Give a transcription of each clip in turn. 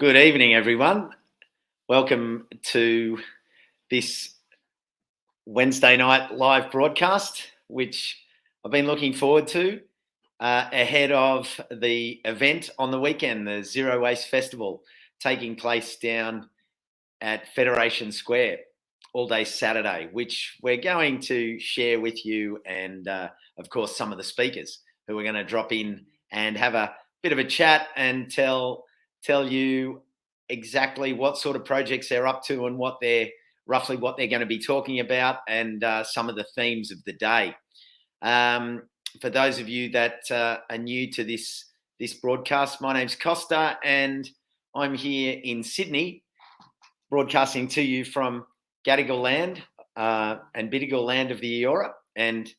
Good evening, everyone. Welcome to this Wednesday night live broadcast, which I've been looking forward to ahead of the event on the weekend, the Zero Waste Festival, taking place down at Federation Square all day Saturday, which we're going to share with you and, of course, some of the speakers who are going to drop in and have a bit of a chat and tell you exactly what sort of projects they're up to and roughly what they're going to be talking about and some of the themes of the day. For those of you that are new to this broadcast, my name's Costa and I'm here in Sydney, broadcasting to you from Gadigal land and Bidjigal land of the Eora, and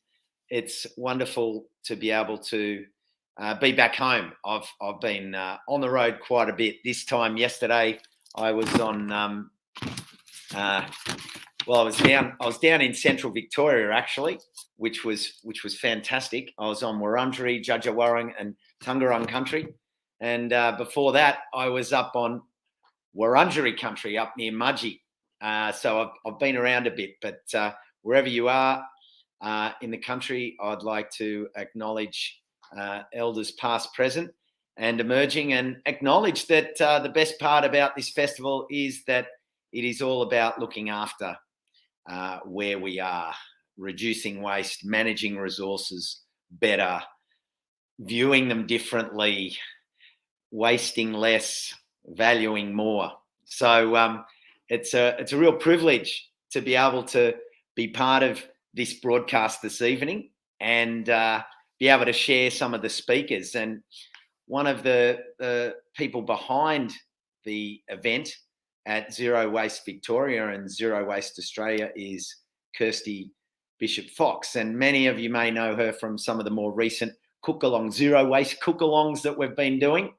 it's wonderful to be able to be back home. I've been on the road quite a bit. This time yesterday, I was on. I was down in central Victoria actually, which was fantastic. I was on Wurundjeri, Djadjawarrung, and Tungarung country, and before that, I was up on Wurundjeri country up near Mudgee. So I've been around a bit, but wherever you are in the country, I'd like to acknowledge elders past, present and emerging, and acknowledge that the best part about this festival is that it is all about looking after where we are, reducing waste, managing resources better, viewing them differently, wasting less, valuing more. So it's a real privilege to be able to be part of this broadcast this evening and be able to share some of the speakers. And one of the people behind the event at Zero Waste Victoria and Zero Waste Australia is Kirsty Bishop-Fox. And many of you may know her from some of the more recent cook-alongs, Zero Waste cook-alongs that we've been doing.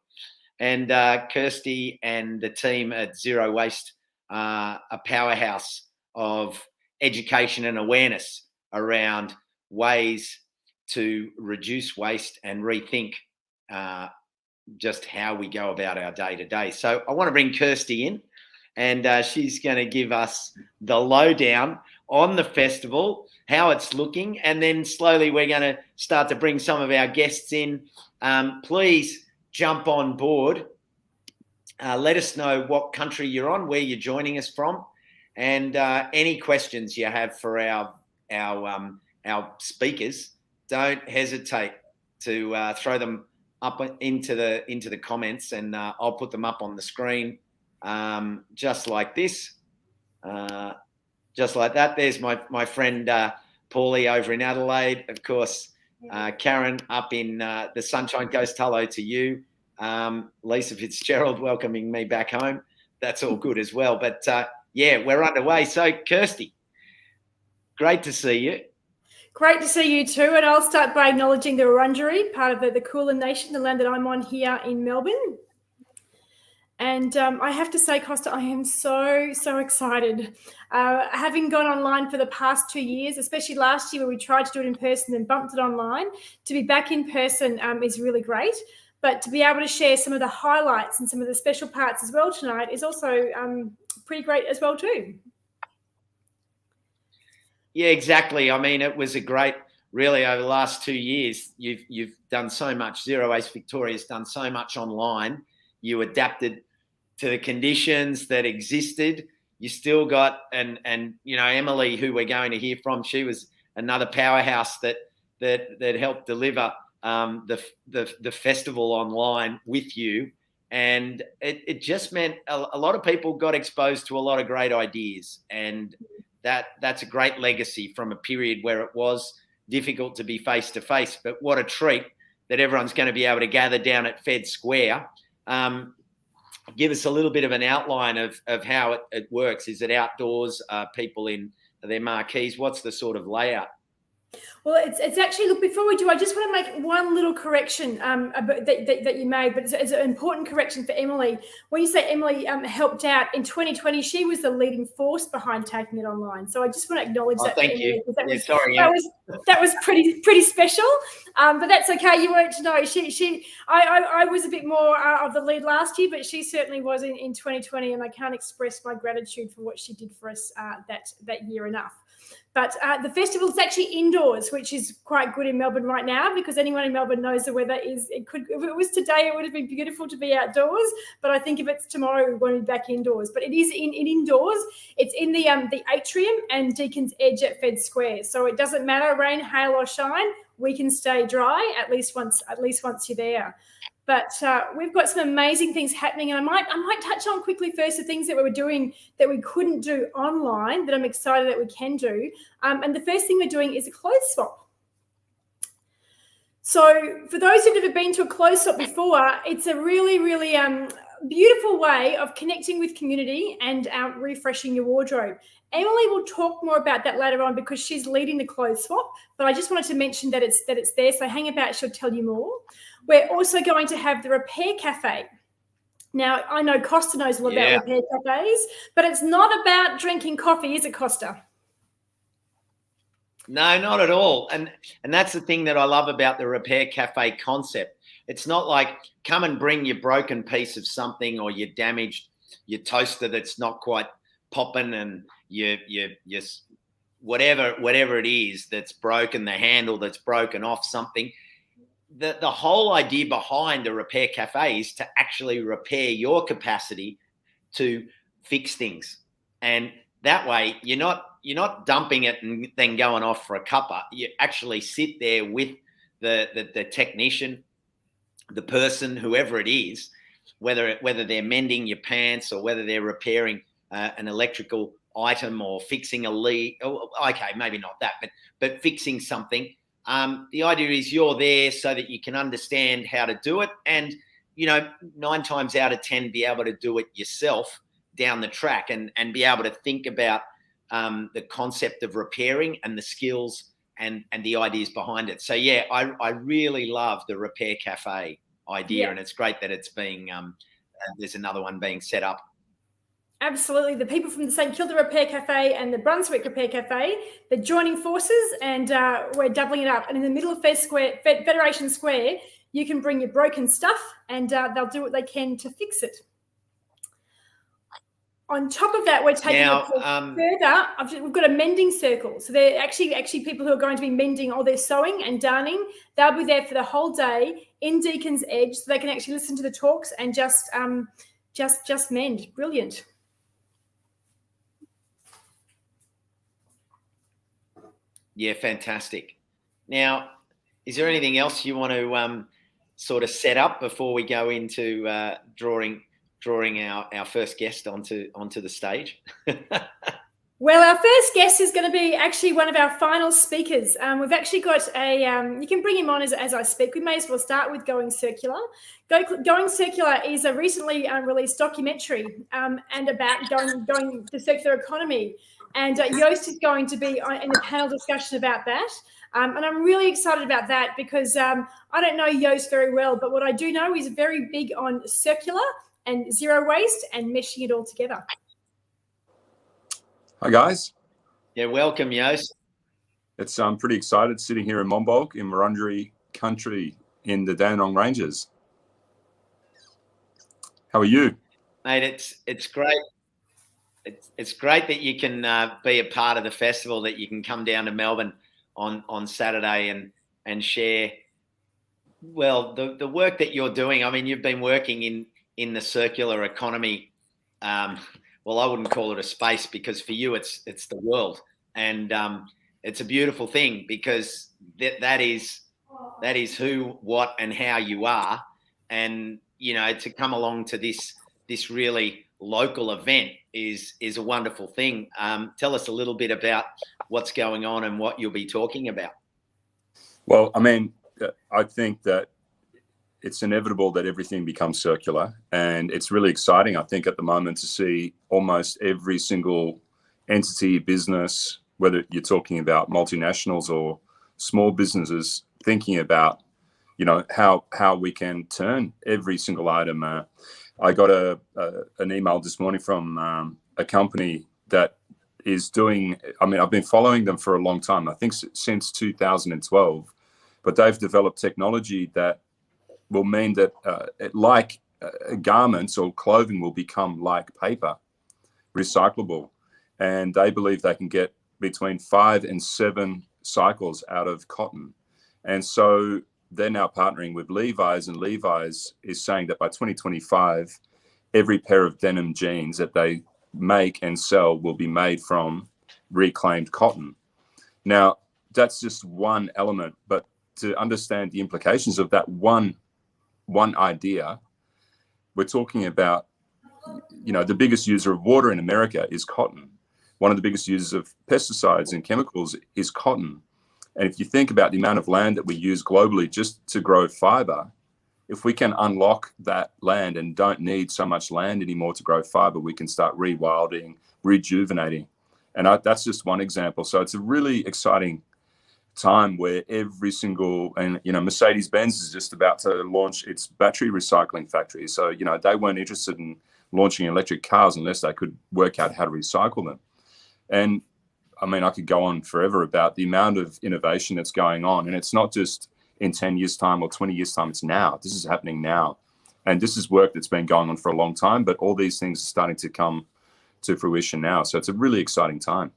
And Kirsty and the team at Zero Waste are a powerhouse of education and awareness around ways to reduce waste and rethink just how we go about our day-to-day. So I want to bring Kirsty in, and she's going to give us the lowdown on the festival, how it's looking, and then slowly we're going to start to bring some of our guests in. Please jump on board. Let us know what country you're on, where you're joining us from, and any questions you have for our speakers. Don't hesitate to throw them up into the comments, and I'll put them up on the screen, just like this, just like that. There's my friend Paulie over in Adelaide, of course. Karen up in the Sunshine Coast. Hello to you. Lisa Fitzgerald welcoming me back home. That's all good as well. But yeah, we're underway. So Kirsty, great to see you. Great to see you too. And I'll start by acknowledging the Wurundjeri, part of the Kulin Nation, the land that I'm on here in Melbourne. And I have to say, Costa, I am so excited. Having gone online for the past 2 years, especially last year where we tried to do it in person and bumped it online, to be back in person is really great. But to be able to share some of the highlights and some of the special parts as well tonight is also pretty great as well too. Yeah, exactly. I mean, it was a great, really, over the last 2 years, you've done so much. Zero Waste Victoria's done so much online. You adapted to the conditions that existed. You still got, and you know, Emily, who we're going to hear from, she was another powerhouse that helped deliver the festival online with you. And it just meant a lot of people got exposed to a lot of great ideas, and that's a great legacy from a period where it was difficult to be face to face. But what a treat that everyone's going to be able to gather down at Fed Square. Give us a little bit of an outline of how it works. Is it outdoors? People in their marquees? What's the sort of layout? Well, it's actually, look, before we do, I just want to make one little correction that you made, but it's an important correction for Emily. When you say Emily helped out in 2020, she was the leading force behind taking it online. So I just want to acknowledge that. Thank Emily, you. That, yeah, was, sorry, that, was, that was pretty special, but that's okay. You weren't to know. I was a bit more of the lead last year, but she certainly was in 2020, and I can't express my gratitude for what she did for us that year enough. But the festival is actually indoors, which is quite good in Melbourne right now, because anyone in Melbourne knows the weather is. If it was today, it would have been beautiful to be outdoors. But I think if it's tomorrow, we want to be back indoors. But it is in indoors. It's in the atrium and Deacon's Edge at Fed Square. So it doesn't matter rain, hail, or shine. We can stay dry at least once you're there. But we've got some amazing things happening, and I might touch on quickly first the things that we were doing that we couldn't do online that I'm excited that we can do. And the first thing we're doing is a clothes swap. So for those who've never been to a clothes swap before, it's a really, really beautiful way of connecting with community and refreshing your wardrobe. Emily will talk more about that later on because she's leading the clothes swap, but I just wanted to mention that it's there, so hang about, she'll tell you more. We're also going to have the Repair Cafe. Now, I know Costa knows a lot about repair cafes, but it's not about drinking coffee, is it, Costa? No, not at all. And that's the thing that I love about the Repair Cafe concept. It's not like come and bring your broken piece of something or your damaged, your toaster that's not quite popping, and your whatever it is that's broken, the handle that's broken off something. The whole idea behind the Repair Cafe is to actually repair your capacity to fix things. And that way you're not dumping it and then going off for a cuppa. You actually sit there with the technician, the person, whoever it is, whether they're mending your pants or whether they're repairing an electrical item or fixing a leak. Okay, maybe not that, but fixing something. The idea is you're there so that you can understand how to do it, and 9 times out of 10 be able to do it yourself down the track, and be able to think about the concept of repairing and the skills and the ideas behind it. So yeah, I really love the Repair Cafe idea, and it's great that it's being there's another one being set up. Absolutely. The people from the St Kilda Repair Cafe and the Brunswick Repair Cafe, they're joining forces, and we're doubling it up. And in the middle of Federation Square, you can bring your broken stuff, and they'll do what they can to fix it. On top of that, we're taking it further. We've got a mending circle. So they're actually people who are going to be mending all their sewing and darning. They'll be there for the whole day in Deacon's Edge, so they can actually listen to the talks and just mend. Brilliant. Yeah, fantastic. Now, is there anything else you want to sort of set up before we go into drawing our first guest onto the stage? Well, our first guest is going to be actually one of our final speakers. We've actually got you can bring him on as I speak. We may as well start with Going Circular. Going Circular is a recently released documentary and about going the circular economy. And Joost is going to be in a panel discussion about that. And I'm really excited about that because I don't know Joost very well, but what I do know is very big on circular and zero waste and meshing it all together. Hi, guys. Yeah, welcome, Joost. I'm pretty excited sitting here in Monbulk in Wurundjeri country in the Dandenong Ranges. How are you? Mate, it's great. It's great that you can be a part of the festival, that you can come down to Melbourne on Saturday and share, well, the work that you're doing. I mean, you've been working in the circular economy. Well, I wouldn't call it a space, because for you it's the world, and it's a beautiful thing, because that is who, what, and how you are, and to come along to this really local event is a wonderful thing. Tell us a little bit about what's going on and what you'll be talking about. Well, I mean, I think that it's inevitable that everything becomes circular, and it's really exciting, I think, at the moment to see almost every single entity, business, whether you're talking about multinationals or small businesses thinking about, how we can turn every single item. I got an email this morning from a company that is doing, I've been following them for a long time, I think since 2012, but they've developed technology that will mean that garments or clothing will become like paper, recyclable. And they believe they can get between 5 and 7 cycles out of cotton. And so they're now partnering with Levi's, and Levi's is saying that by 2025, every pair of denim jeans that they make and sell will be made from reclaimed cotton. Now, that's just one element, but to understand the implications of that one idea, we're talking about, the biggest user of water in America is cotton. One of the biggest users of pesticides and chemicals is cotton. And if you think about the amount of land that we use globally just to grow fiber, if we can unlock that land and don't need so much land anymore to grow fiber, we can start rewilding, rejuvenating. And that's just one example. So it's a really exciting time where every single, and Mercedes-Benz is just about to launch its battery recycling factory. So, they weren't interested in launching electric cars unless they could work out how to recycle them. And I could go on forever about the amount of innovation that's going on. And it's not just in 10 years' time or 20 years' time, it's now. This is happening now. And this is work that's been going on for a long time, but all these things are starting to come to fruition now. So it's a really exciting time.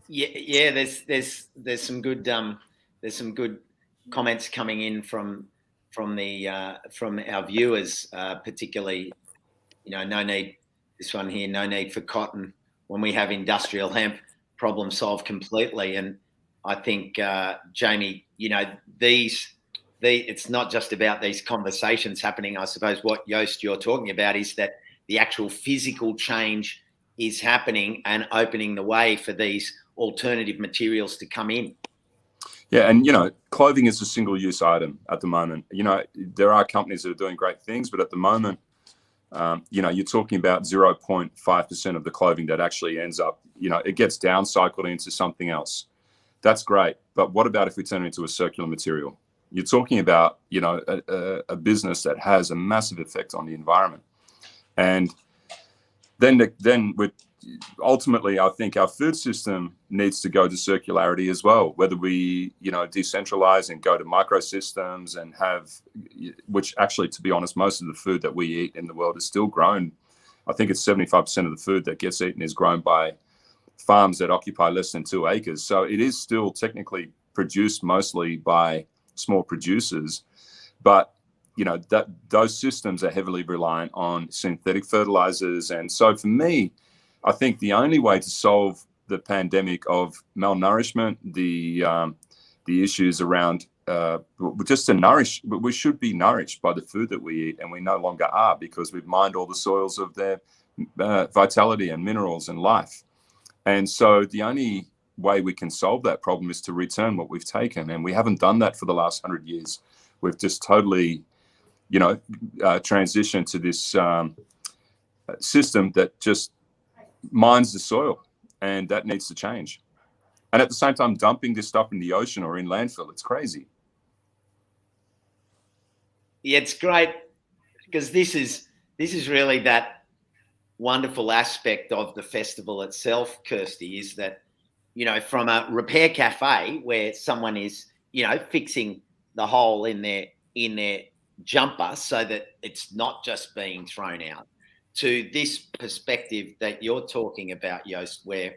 Yeah. There's some good comments coming in from our viewers, particularly. No need. This one here, no need for cotton when we have industrial hemp. Problem solved completely. And I think Jamie, it's not just about these conversations happening. I suppose what Joost you're talking about is that the actual physical change is happening and opening the way for these alternative materials to come in. Yeah, and clothing is a single-use item at the moment. There are companies that are doing great things, but at the moment, you're talking about 0.5% of the clothing that actually ends up, it gets downcycled into something else. That's great. But what about if we turn it into a circular material? You're talking about, a business that has a massive effect on the environment. And then with ultimately, I think our food system needs to go to circularity as well, whether we, decentralize and go to microsystems and have, which actually, to be honest, most of the food that we eat in the world is still grown. I think it's 75% of the food that gets eaten is grown by farms that occupy less than 2 acres. So it is still technically produced mostly by small producers, but those systems are heavily reliant on synthetic fertilizers. And so for me, I think the only way to solve the pandemic of malnourishment, the issues around just to nourish, we should be nourished by the food that we eat, and we no longer are because we've mined all the soils of their vitality and minerals and life. And so the only way we can solve that problem is to return what we've taken, and we haven't done that for the last 100 years. We've just totally, transitioned to this system that just mines the soil, and that needs to change. And at the same time, dumping this stuff in the ocean or in landfill, it's crazy. Yeah, it's great because this is really that wonderful aspect of the festival itself, Kirsty, is that, from a repair cafe where someone is, fixing the hole in their jumper so that it's not just being thrown out, to this perspective that you're talking about, Joost, where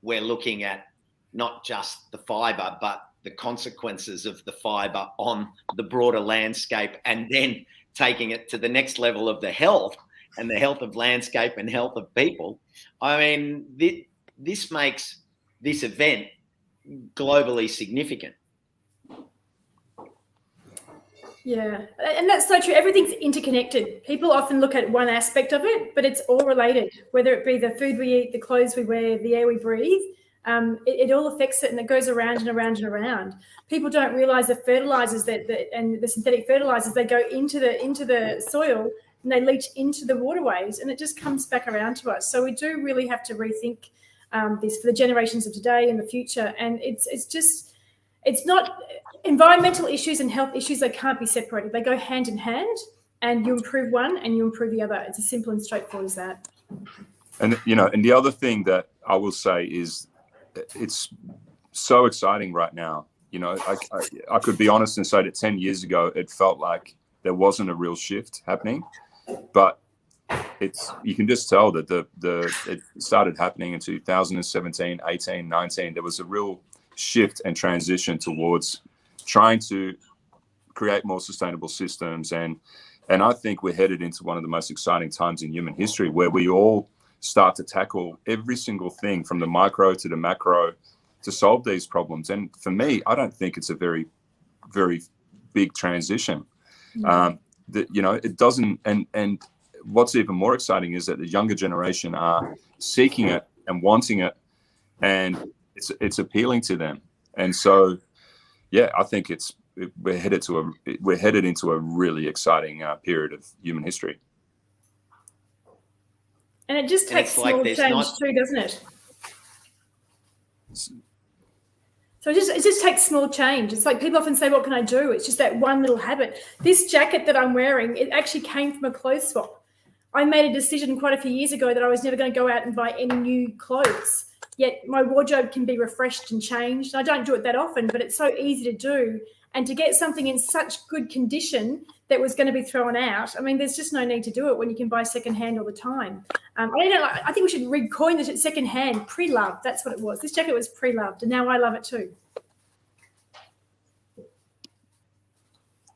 we're looking at not just the fibre, but the consequences of the fibre on the broader landscape, and then taking it to the next level of the health and the health of landscape and health of people. This makes this event globally significant. Yeah, and that's so true. Everything's interconnected. People often look at one aspect of it, but it's all related, whether it be the food we eat, the clothes we wear, the air we breathe. It all affects it, and it goes around and around and around. People don't realise the fertilisers and the synthetic fertilisers that go into the soil and they leach into the waterways, and it just comes back around to us. So we do really have to rethink this for the generations of today and the future. And it's not environmental issues and health issues. They can't be separated. They go hand in hand, and you improve one and you improve the other. It's as simple and straightforward as that. And, and the other thing that I will say is it's so exciting right now. I could be honest and say that 10 years ago, it felt like there wasn't a real shift happening, but you can just tell that it started happening in 2017, 18, 19. There was a real shift and transition towards trying to create more sustainable systems. And I think we're headed into one of the most exciting times in human history, where we all start to tackle every single thing from the micro to the macro to solve these problems. And for me, I don't think it's a very, very big transition. It doesn't. And what's even more exciting is that the younger generation are seeking it and wanting it, and it's appealing to them. And so, yeah, I think we're headed into a really exciting period of human history. And it just takes small change too, doesn't it? So it just takes small change. It's like people often say, what can I do? It's just that one little habit. This jacket that I'm wearing, it actually came from a clothes swap. I made a decision quite a few years ago that I was never going to go out and buy any new clothes. Yet my wardrobe can be refreshed and changed. I don't do it that often, but it's so easy to do. And to get something in such good condition that was going to be thrown out, I mean, there's just no need to do it when you can buy secondhand all the time. I think we should recoin this secondhand, pre-loved. That's what it was. This jacket was pre-loved, and now I love it too.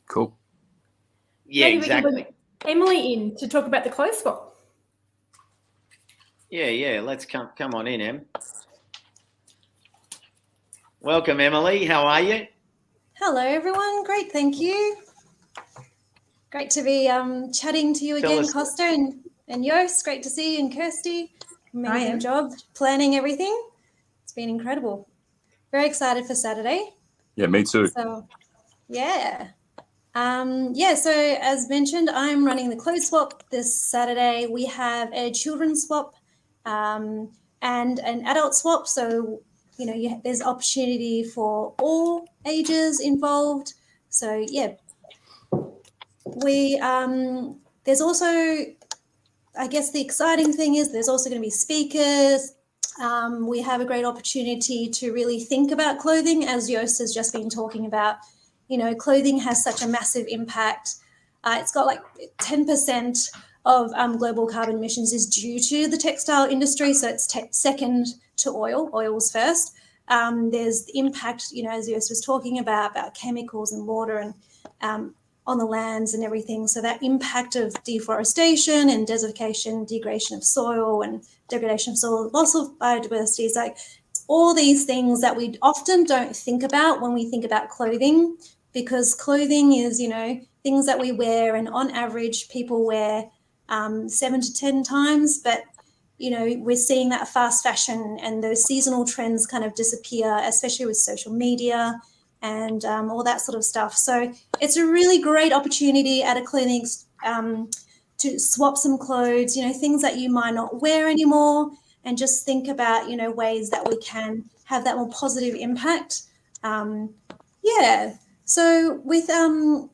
Cool. Yeah, Maybe exactly. we can bring Emily in to talk about the clothes swap. Yeah. Let's come on in, Em. Welcome, Emily. How are you? Hello, everyone. Great, thank you. Great to be chatting to you again, Costa and Yost. Great to see you, and Kirsty. Amazing job planning everything. It's been incredible. Very excited for Saturday. Yeah, me too. So, yeah. So as mentioned, I'm running the clothes swap this Saturday. We have a children's swap and an adult swap. So, there's opportunity for all ages involved. So, yeah. There's also, I guess the exciting thing is there's also going to be speakers. We have a great opportunity to really think about clothing, as Yost has just been talking about. Clothing has such a massive impact. It's got like 10% of global carbon emissions is due to the textile industry. So it's second to oil. Oil's first. There's the impact, as Yost was talking about chemicals and water and on the lands and everything. So that impact of deforestation and desertification, degradation of soil and degradation of soil, loss of biodiversity is like all these things that we often don't think about when we think about clothing, because clothing is, things that we wear, and on average people wear 7 to 10 times, but we're seeing that fast fashion and those seasonal trends kind of disappear, especially with social media and all that sort of stuff. So it's a really great opportunity at a clinic to swap some clothes, things that you might not wear anymore, and just think about, ways that we can have that more positive impact. So with our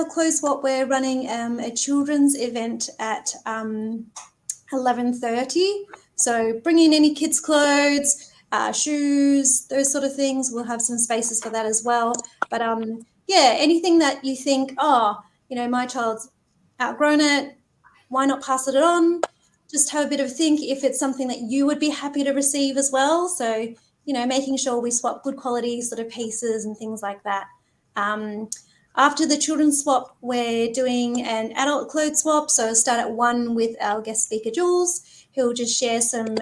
clothes swap, we're running a children's event at 11:30. So bring in any kids' clothes, shoes, those sort of things. We'll have some spaces for that as well. But anything that you think, my child's outgrown it, why not pass it on? Just have a bit of a think if it's something that you would be happy to receive as well. So, making sure we swap good quality sort of pieces and things like that. After the children's swap, we're doing an adult clothes swap. So start at 1 with our guest speaker, Jules, who'll just share some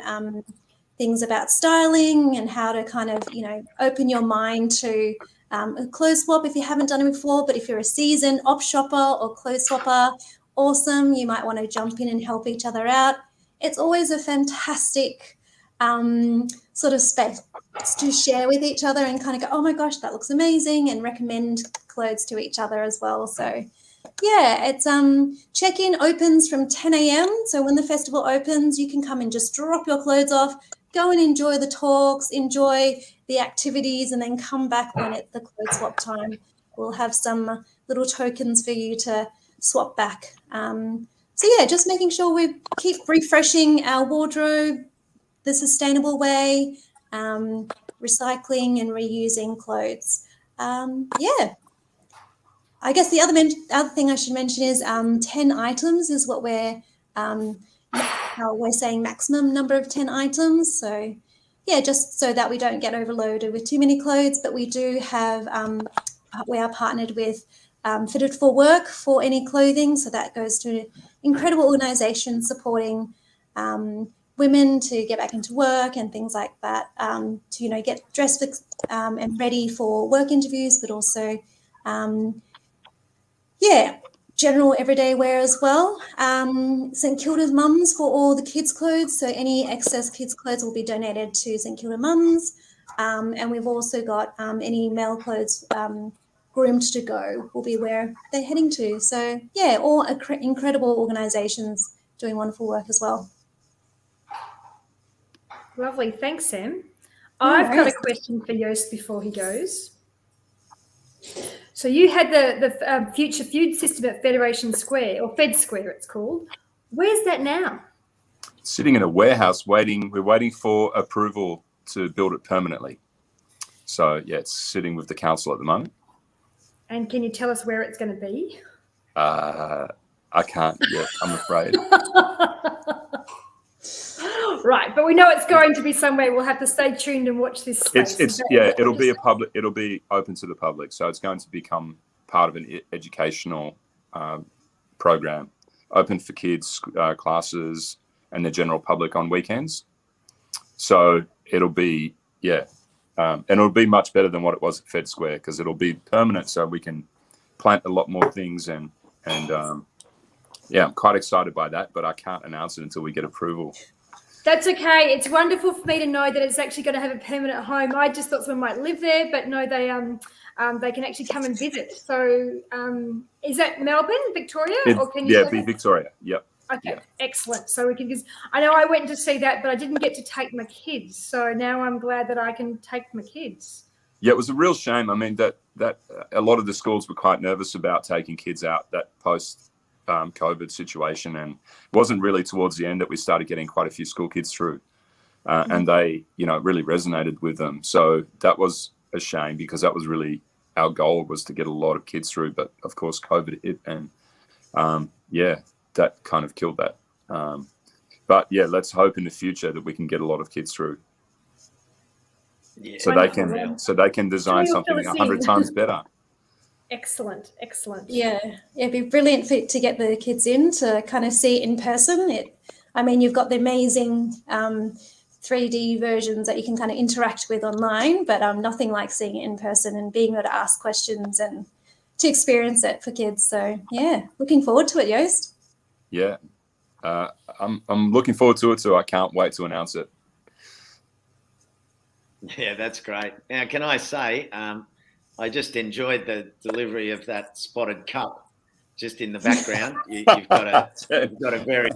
things about styling and how to kind of, open your mind to a clothes swap if you haven't done it before. But if you're a seasoned op shopper or clothes swapper, awesome. You might want to jump in and help each other out. It's always a fantastic sort of space to share with each other and kind of go, oh my gosh, that looks amazing, and recommend clothes to each other as well. So yeah, it's check-in opens from 10 a.m. So when the festival opens, you can come and just drop your clothes off, go and enjoy the talks, enjoy the activities, and then come back when it's the clothes swap time. We'll have some little tokens for you to swap back. So yeah, just making sure we keep refreshing our wardrobe the sustainable way, recycling and reusing clothes. Yeah. I guess the other thing I should mention is 10 items is what we're saying maximum number of 10 items. So yeah, just so that we don't get overloaded with too many clothes, but we do have, we are partnered with Fitted for Work for any clothing. So that goes to incredible organisations supporting women to get back into work and things like that, to, get dressed and ready for work interviews, but also, general everyday wear as well. St Kilda's Mums for all the kids' clothes. So any excess kids' clothes will be donated to St Kilda Mums. And we've also got any male clothes groomed to go will be where they're heading to. So, yeah, all incredible organisations doing wonderful work as well. Lovely. Thanks, Sam. I've got a question for Joost before he goes. So you had the future food system at Federation Square, or Fed Square it's called. Where's that now? Sitting in a warehouse waiting. We're waiting for approval to build it permanently. So, yeah, it's sitting with the council at the moment. And can you tell us where it's going to be? I can't yet, I'm afraid. Right, but we know it's going to be somewhere. We'll have to stay tuned and watch this space. It'll be open to the public. So it's going to become part of an educational program, open for kids, classes, and the general public on weekends. So it'll be, and it'll be much better than what it was at Fed Square, because it'll be permanent, so we can plant a lot more things and I'm quite excited by that, but I can't announce it until we get approval. That's okay. It's wonderful for me to know that it's actually going to have a permanent home. I just thought someone might live there, but no, they can actually come and visit. So is that Melbourne, Victoria? It'd be Victoria. Yep. Okay, yeah. Excellent. So we can just, I know I went to see that, but I didn't get to take my kids. So now I'm glad that I can take my kids. Yeah, it was a real shame. I mean, that a lot of the schools were quite nervous about taking kids out that post COVID situation, and it wasn't really towards the end that we started getting quite a few school kids through, and they, really resonated with them. So that was a shame, because that was really our goal, was to get a lot of kids through. But of course, COVID hit, and that kind of killed that. But yeah, let's hope in the future that we can get a lot of kids through. Yeah, so they can design something 100 times better. Excellent. Yeah, it'd be brilliant to get the kids in to kind of see it in person. You've got the amazing 3D versions that you can kind of interact with online, but nothing like seeing it in person and being able to ask questions and to experience it for kids. So yeah, looking forward to it, Joost. Yeah, I'm looking forward to it too. I can't wait to announce it. Yeah, that's great. Now, can I say, I just enjoyed the delivery of that spotted cup just in the background. You've got a very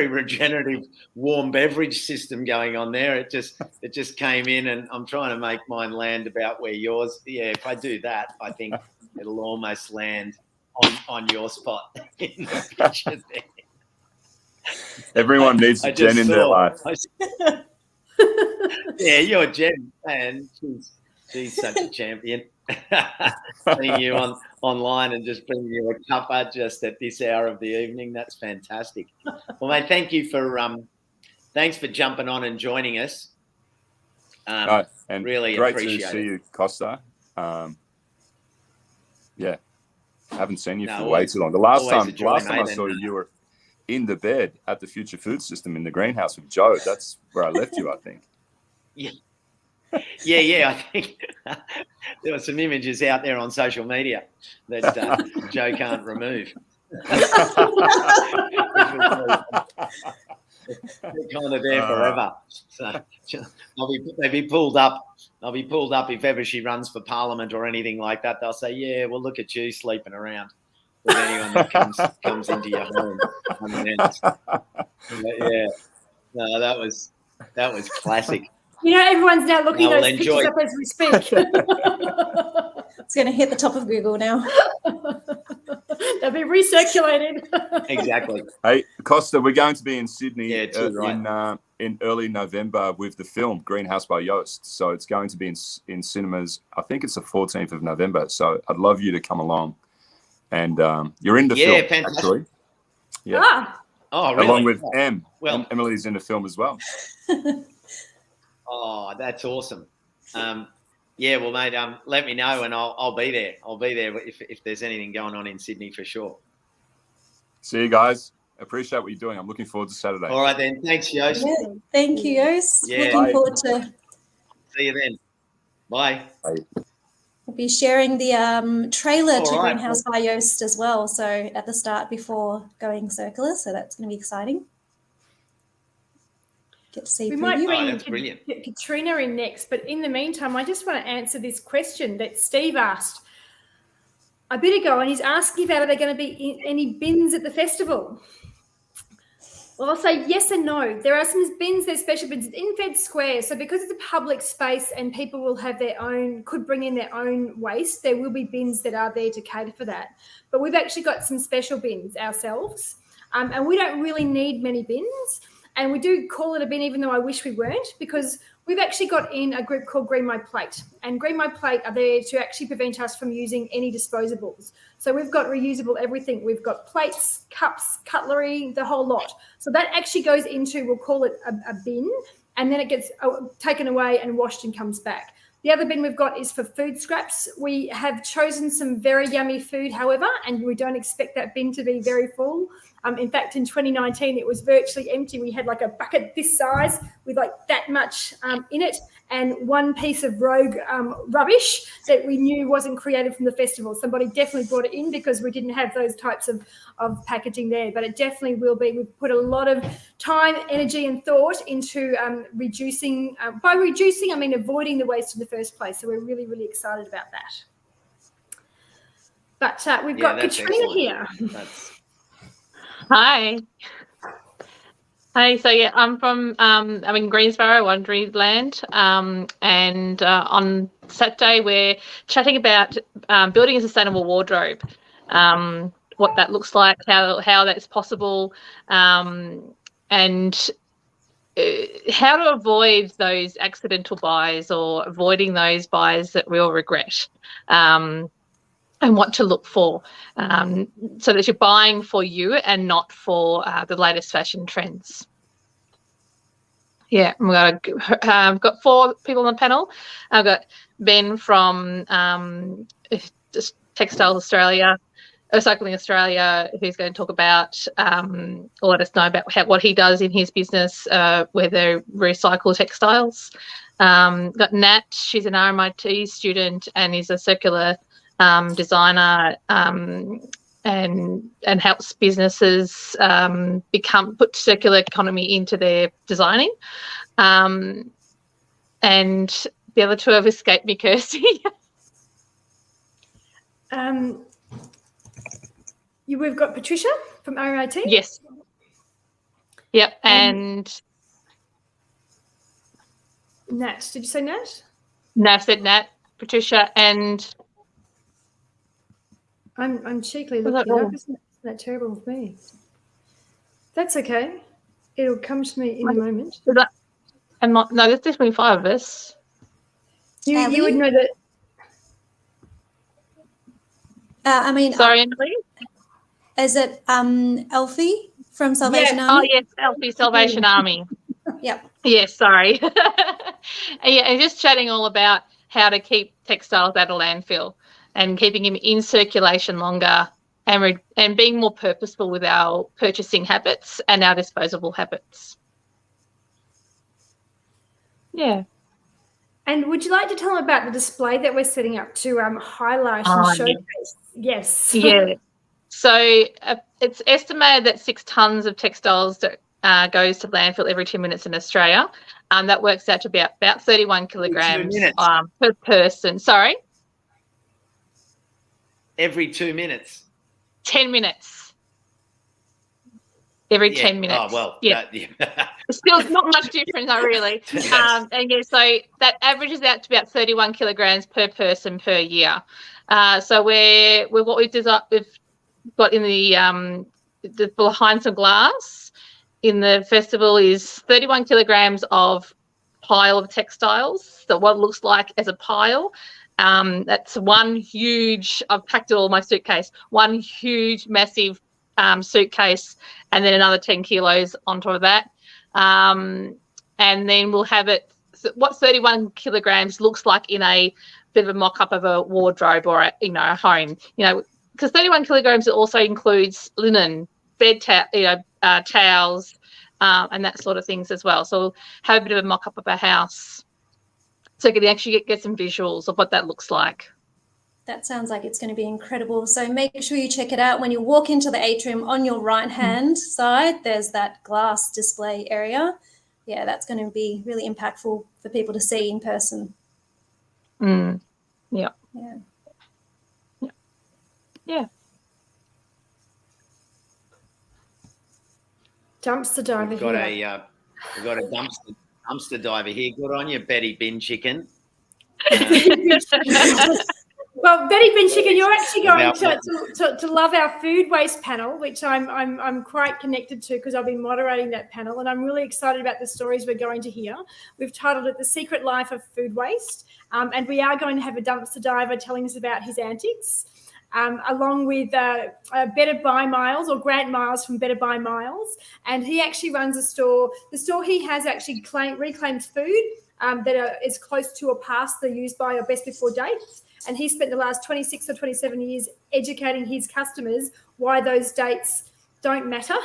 regenerative warm beverage system going on there. It just came in, and I'm trying to make mine land about where yours. Yeah, if I do that, I think it'll almost land on your spot in the picture there. Everyone needs a Jen in their life. Yeah, you're Jen, and she's such a champion. Seeing you online and just bringing you a cuppa just at this hour of the evening, that's fantastic. Well, mate, thank you thanks for jumping on and joining us. And really great appreciate to see you, Costa. Yeah, haven't seen you for way always, too long. The last time I saw you, you were in the bed at the Future Food System in the greenhouse with Joe. That's where I left you, I think. Yeah. I think there were some images out there on social media that Joe can't remove. They're kind of there forever. So they'll be pulled up. They'll be pulled up if ever she runs for Parliament or anything like that. They'll say, "Yeah, well, look at you sleeping around with anyone that comes into your home." Yeah, no, that was classic. You know, everyone's now looking No, those pictures up as we speak. It's going to hit the top of Google now. They'll be recirculated. Exactly. Hey, Costa, we're going to be in Sydney right. in early November with the film Greenhouse by Yost. So it's going to be in cinemas. I think it's the 14th of November. So I'd love you to come along. And you're in the film, fantastic. actually. Yeah. Ah. Oh, really? Along with Em. Well, Emily's in the film as well. Oh, that's awesome. Yeah, well, mate, let me know and I'll be there. I'll be there if there's anything going on in Sydney for sure. See you guys. Appreciate what you're doing. I'm looking forward to Saturday. All right then. Thanks, Yost. Yeah, thank you, Yost. Yeah. Looking forward to. See you then. Bye. We'll be sharing the trailer to right. Greenhouse by Yost as well. So at the start before going circular. So that's going to be exciting. Get to see. We might that's brilliant. bring Katrina in next, but in the meantime, I just want to answer this question that Steve asked a bit ago, and he's asking about, are there going to be any bins at the festival? Well, I'll say yes and no. There are some bins, there's special bins in Fed Square. So because it's a public space and people will have could bring in their own waste, there will be bins that are there to cater for that. But we've actually got some special bins ourselves, and we don't really need many bins. And we do call it a bin, even though I wish we weren't, because we've actually got in a group called Green My Plate. And Green My Plate are there to actually prevent us from using any disposables. So we've got reusable everything. We've got plates, cups, cutlery, the whole lot. So that actually goes into, we'll call it a bin, and then it gets taken away and washed and comes back. The other bin we've got is for food scraps. We have chosen some very yummy food, however, and we don't expect that bin to be very full. In fact, in 2019, it was virtually empty. We had like a bucket this size with like that much in it, and one piece of rogue rubbish that we knew wasn't created from the festival. Somebody definitely brought it in because we didn't have those types of packaging there, but it definitely will be. We've put a lot of time, energy and thought into reducing. By reducing, I mean avoiding the waste in the first place. So we're really, really excited about that. But we've got Katrina here. Hi. So yeah, I'm from I'm in Greensborough, Wonderyland, and on Saturday we're chatting about building a sustainable wardrobe, what that looks like, how that's possible, and how to avoid those accidental buys or avoiding those buys that we'll regret. And what to look for, so that you're buying for you and not for the latest fashion trends. Yeah, I've got 4 people on the panel. I've got Ben from Textiles Australia, Recycling Australia, who's going to talk about or let us know about what he does in his business where they recycle textiles. Got Nat, she's an RMIT student and is a circular designer and helps businesses put circular economy into their designing. And the other 2 have escaped me, Kirsty. We've got Patricia from RMIT. Yes. Yep. And Nat. Did you say Nat? No, I said Nat, Patricia, and I'm cheekily looking up. Isn't that terrible of me? That's okay. It'll come to me in a moment. No, there's definitely 5 of us. You would know that. Sorry, Emily. Is it Elfie from Salvation Army? Oh, yes, Elfie, Salvation Army. Yep. Yes, sorry. and just chatting all about how to keep textiles out of landfill and keeping them in circulation longer and being more purposeful with our purchasing habits and our disposable habits. Yeah. And would you like to tell them about the display that we're setting up to highlight and showcase? Yes. Yeah. So it's estimated that 6 tonnes of textiles that goes to landfill every 2 minutes in Australia. That works out to be about 31 kilograms per person. Sorry? Every 2 minutes. 10 minutes. Every 10 minutes. Oh, well. Yeah. It's still not much different, not really. And yeah, so that averages out to about 31 kilograms per person per year. So what we've got in the behind some glass in the festival is 31 kilograms of pile of textiles. So what it looks like as a pile. That's one huge, I've packed it all in my suitcase, one huge, massive suitcase, and then another 10 kilos on top of that. And then we'll have it, what 31 kilograms looks like in a bit of a mock-up of a wardrobe or a home, because 31 kilograms also includes linen, bed towels, and that sort of things as well. So we'll have a bit of a mock-up of a house, so you can actually get some visuals of what that looks like. That sounds like it's going to be incredible. So make sure you check it out. When you walk into the atrium, on your right-hand side, there's that glass display area. Yeah, that's going to be really impactful for people to see in person. Yeah. Yeah. Yeah. Yeah. Dumpster diver We've got a dumpster diver here. Good on you, Betty Bin Chicken. Well, Betty Bin Chicken, you're actually going to love our food waste panel, which I'm quite connected to because I've been moderating that panel, and I'm really excited about the stories we're going to hear. We've titled it "The Secret Life of Food Waste," and we are going to have a dumpster diver telling us about his antics, along with Better Buy Miles, or Grant Miles from Better Buy Miles, and he actually runs a store. The store he has actually reclaims food that is close to or past the use by or best before dates. And he spent the last 26 or 27 years educating his customers why those dates don't matter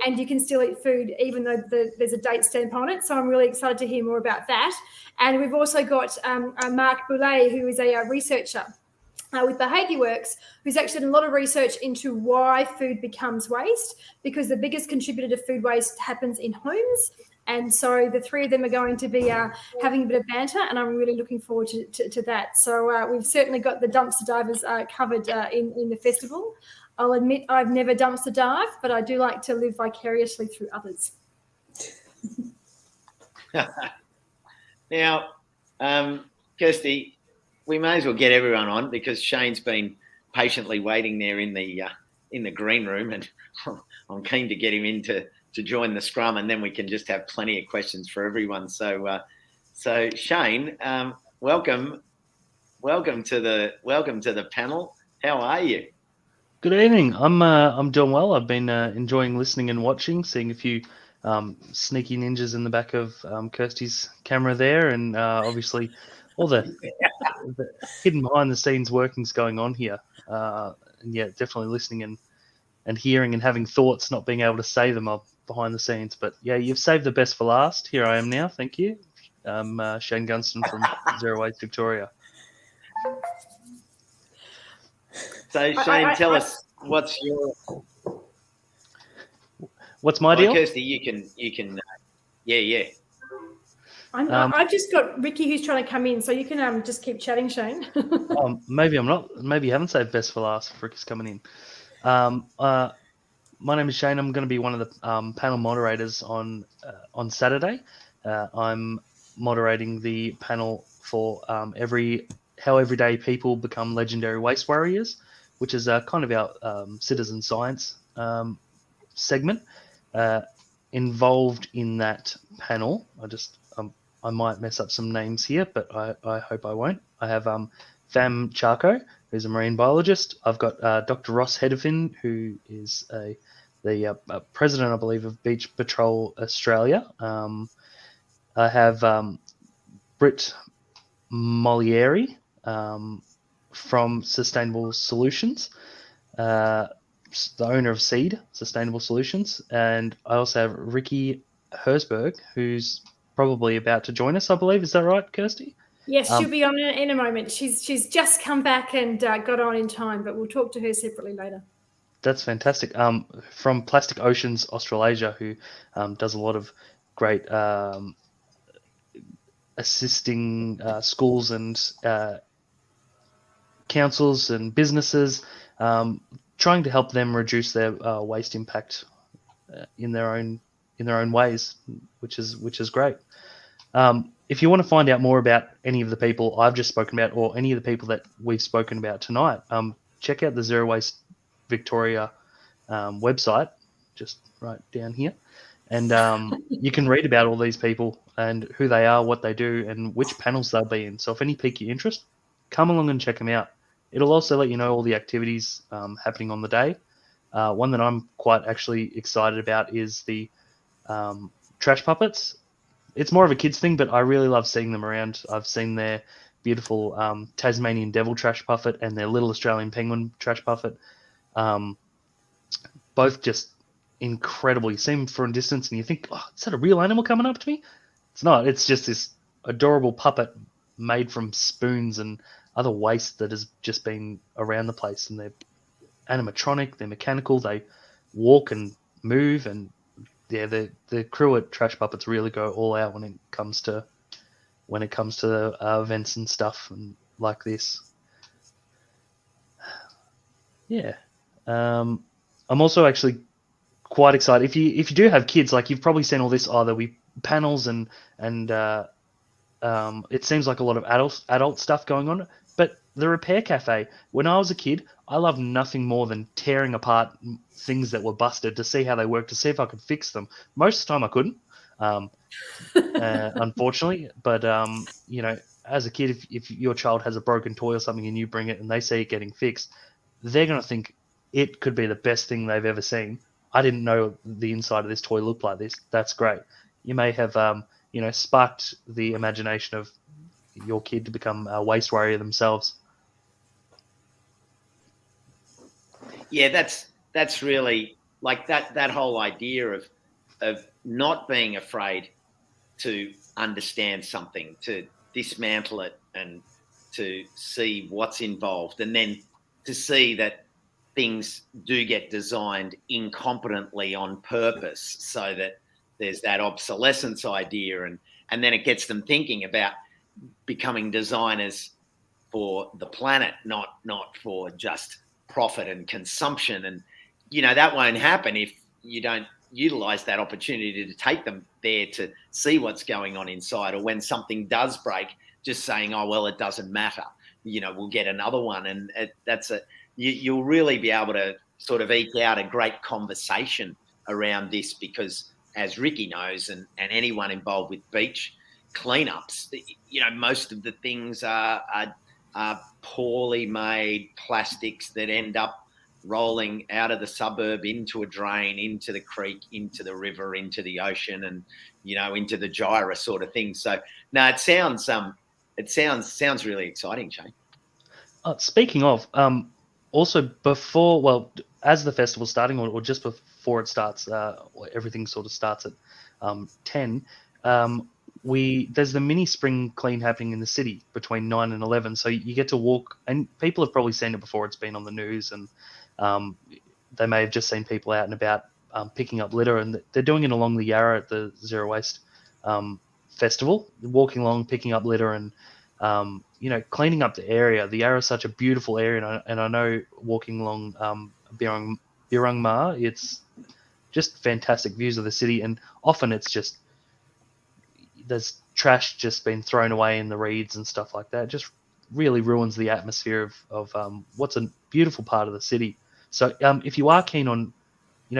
and you can still eat food even though there's a date stamp on it. So I'm really excited to hear more about that. And we've also got Mark Boulay, who is a researcher with Behaviour Works, who's actually done a lot of research into why food becomes waste, because the biggest contributor to food waste happens in homes. And so the three of them are going to be having a bit of banter, and I'm really looking forward to that. So we've certainly got the dumpster divers covered in the festival. I'll admit I've never dumpster dived, but I do like to live vicariously through others. Now, Kirsty, we may as well get everyone on because Shane's been patiently waiting there in the green room, and I'm keen to get him in to join the scrum, and then we can just have plenty of questions for everyone. So Shane, welcome to the panel. How are you? Good evening. I'm doing well. I've been enjoying listening and watching, seeing a few sneaky ninjas in the back of Kirsty's camera there, and obviously all the hidden behind the scenes workings going on here. And yeah, definitely listening and hearing and having thoughts, not being able to say them up behind the scenes. But yeah, you've saved the best for last. Here I am now. Thank you. Shane Gunston from Zero Waste Victoria. So Shane, tell us what's my deal? Kirsty, you can. Yeah. I've just got Ricky who's trying to come in, so you can just keep chatting, Shane. Maybe I'm not. Maybe you haven't saved best for last. Ricky's coming in. My name is Shane. I'm going to be one of the panel moderators on Saturday. I'm moderating the panel for how everyday people become legendary waste warriors, which is kind of our citizen science segment. Involved in that panel, I might mess up some names here, but I hope I won't. I have Vam Charco, who's a marine biologist. I've got Dr. Ross Hedefin, who is the president, I believe, of Beach Patrol Australia. I have Britt Molieri from Sustainable Solutions, the owner of Seed Sustainable Solutions. And I also have Ricky Herzberg, who's probably about to join us, I believe. Is that right, Kirsty? Yes, she'll be on in a moment. She's just come back and got on in time, but we'll talk to her separately later. That's fantastic. From Plastic Oceans Australasia, who does a lot of great assisting schools and councils and businesses, trying to help them reduce their waste impact in their own ways, which is great. If you want to find out more about any of the people I've just spoken about, or any of the people that we've spoken about tonight, check out the Zero Waste Victoria website, just right down here, and you can read about all these people and who they are, what they do, and which panels they'll be in. So if any pique your interest, come along and check them out. It'll also let you know all the activities happening on the day. One that I'm quite actually excited about is the trash puppets. It's more of a kids thing, but I really love seeing them around. I've seen their beautiful Tasmanian Devil trash puppet and their little Australian Penguin trash puppet. Both just incredible. You see them from a distance and you think, oh, is that a real animal coming up to me? It's not. It's just this adorable puppet made from spoons and other waste that has just been around the place. And they're animatronic, they're mechanical, they walk and move, and yeah, the crew at Trash Puppets really go all out when it comes to events and stuff and like this. Yeah, I'm also actually quite excited. If you do have kids, like you've probably seen all this. Oh, there'll be panels and it seems like a lot of adult stuff going on. But the Repair Cafe, when I was a kid, I loved nothing more than tearing apart things that were busted to see how they worked, to see if I could fix them. Most of the time I couldn't, unfortunately. But, as a kid, if your child has a broken toy or something and you bring it and they see it getting fixed, they're going to think it could be the best thing they've ever seen. I didn't know the inside of this toy looked like this. That's great. You may have, sparked the imagination of your kid to become a waste warrior themselves. Yeah, that's really like that whole idea of not being afraid to understand something, to dismantle it and to see what's involved, and then to see that things do get designed incompetently on purpose so that there's that obsolescence idea, and then it gets them thinking about becoming designers for the planet, not for just profit and consumption. And that won't happen if you don't utilize that opportunity to take them there to see what's going on inside, or when something does break, just saying, oh well, it doesn't matter, we'll get another one. And you'll really be able to sort of eke out a great conversation around this, because as Ricky knows, and anyone involved with beach cleanups, most of the things are poorly made plastics that end up rolling out of the suburb into a drain, into the creek, into the river, into the ocean, and into the gyra sort of thing. So no, it sounds really exciting, Shane. Speaking of, also as the festival's starting, or just before it starts, everything sort of starts at 10. There's the mini spring clean happening in the city between 9 and 11. So you get to walk, and people have probably seen it before. It's been on the news, and they may have just seen people out and about picking up litter, and they're doing it along the Yarra at the Zero Waste Festival, walking along, picking up litter, and cleaning up the area. The Yarra is such a beautiful area, and I know walking along Birrung Ma, it's just fantastic views of the city, and often it's just there's trash just been thrown away in the reeds and stuff like that. It just really ruins the atmosphere of what's a beautiful part of the city. So if you are keen on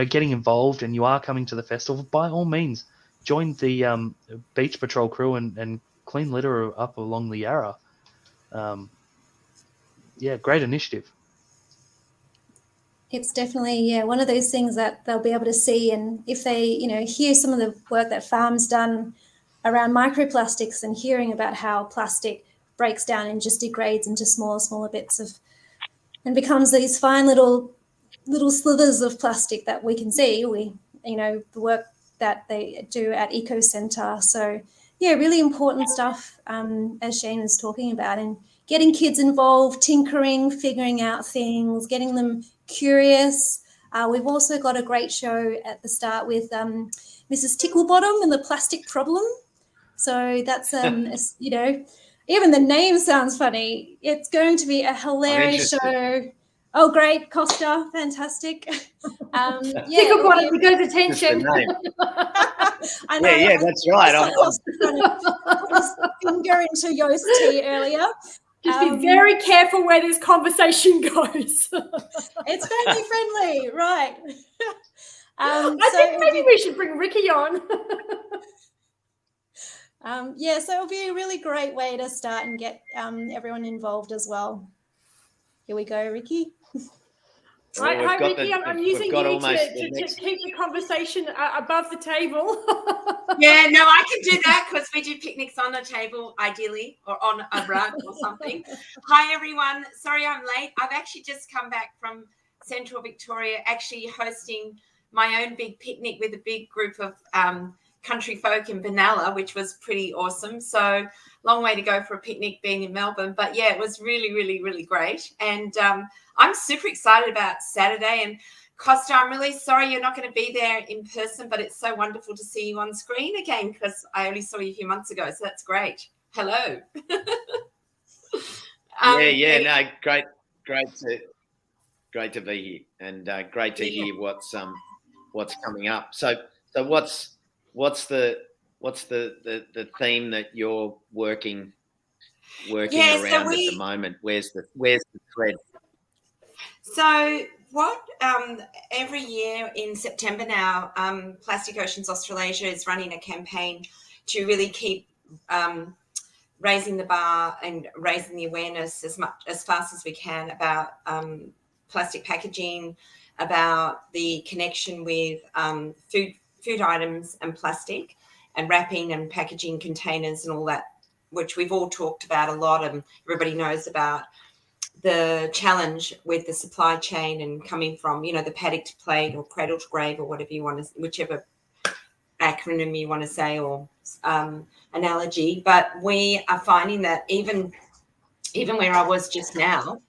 getting involved and you are coming to the festival, by all means join the beach patrol crew and clean litter up along the Yarra. Great initiative. It's definitely, one of those things that they'll be able to see. And if they, hear some of the work that Farm's done around microplastics, and hearing about how plastic breaks down and just degrades into smaller bits and becomes these fine little slithers of plastic that we can see. The work that they do at Eco Centre. So really important stuff, as Shane was talking about, and getting kids involved, tinkering, figuring out things, getting them curious, We've also got a great show at the start with Mrs. Ticklebottom and the plastic problem. So that's, you know, even the name sounds funny. It's going to be a hilarious show. Oh, great, Costa, fantastic. Ticklebottom for good attention. I know. Yeah, that's right. I was trying to put his finger into Yost's tea earlier. Just be very careful where this conversation goes. It's family friendly, right? I think maybe we should bring Ricky on. So it'll be a really great way to start and get everyone involved as well. Here we go, Ricky. Right, hi Ricky, I'm using you to keep the conversation above the table. Yeah, no, I can do that because we do picnics on a table, ideally, or on a rug or something. Hi, everyone. Sorry I'm late. I've actually just come back from Central Victoria, actually hosting my own big picnic with a big group of country folk in Benalla, which was pretty awesome. So long way to go for a picnic being in Melbourne. But, yeah, it was really, really, really great. And I'm super excited about Saturday. And Costa, I'm really sorry you're not going to be there in person, but it's so wonderful to see you on screen again because I only saw you a few months ago. So that's great. Hello. Great to be here, and great to hear what's coming up. So what's the theme that you're working around at the moment? Where's the thread? So what every year in September now, Plastic Oceans Australasia is running a campaign to really keep raising the bar and raising the awareness as fast as we can about plastic packaging, about the connection with food items and plastic and wrapping and packaging containers and all that, which we've all talked about a lot, and everybody knows about the challenge with the supply chain and coming from, you know, the paddock to plate or cradle to grave or whatever you want to, whichever acronym you want to say or analogy. But we are finding that even where I was just now,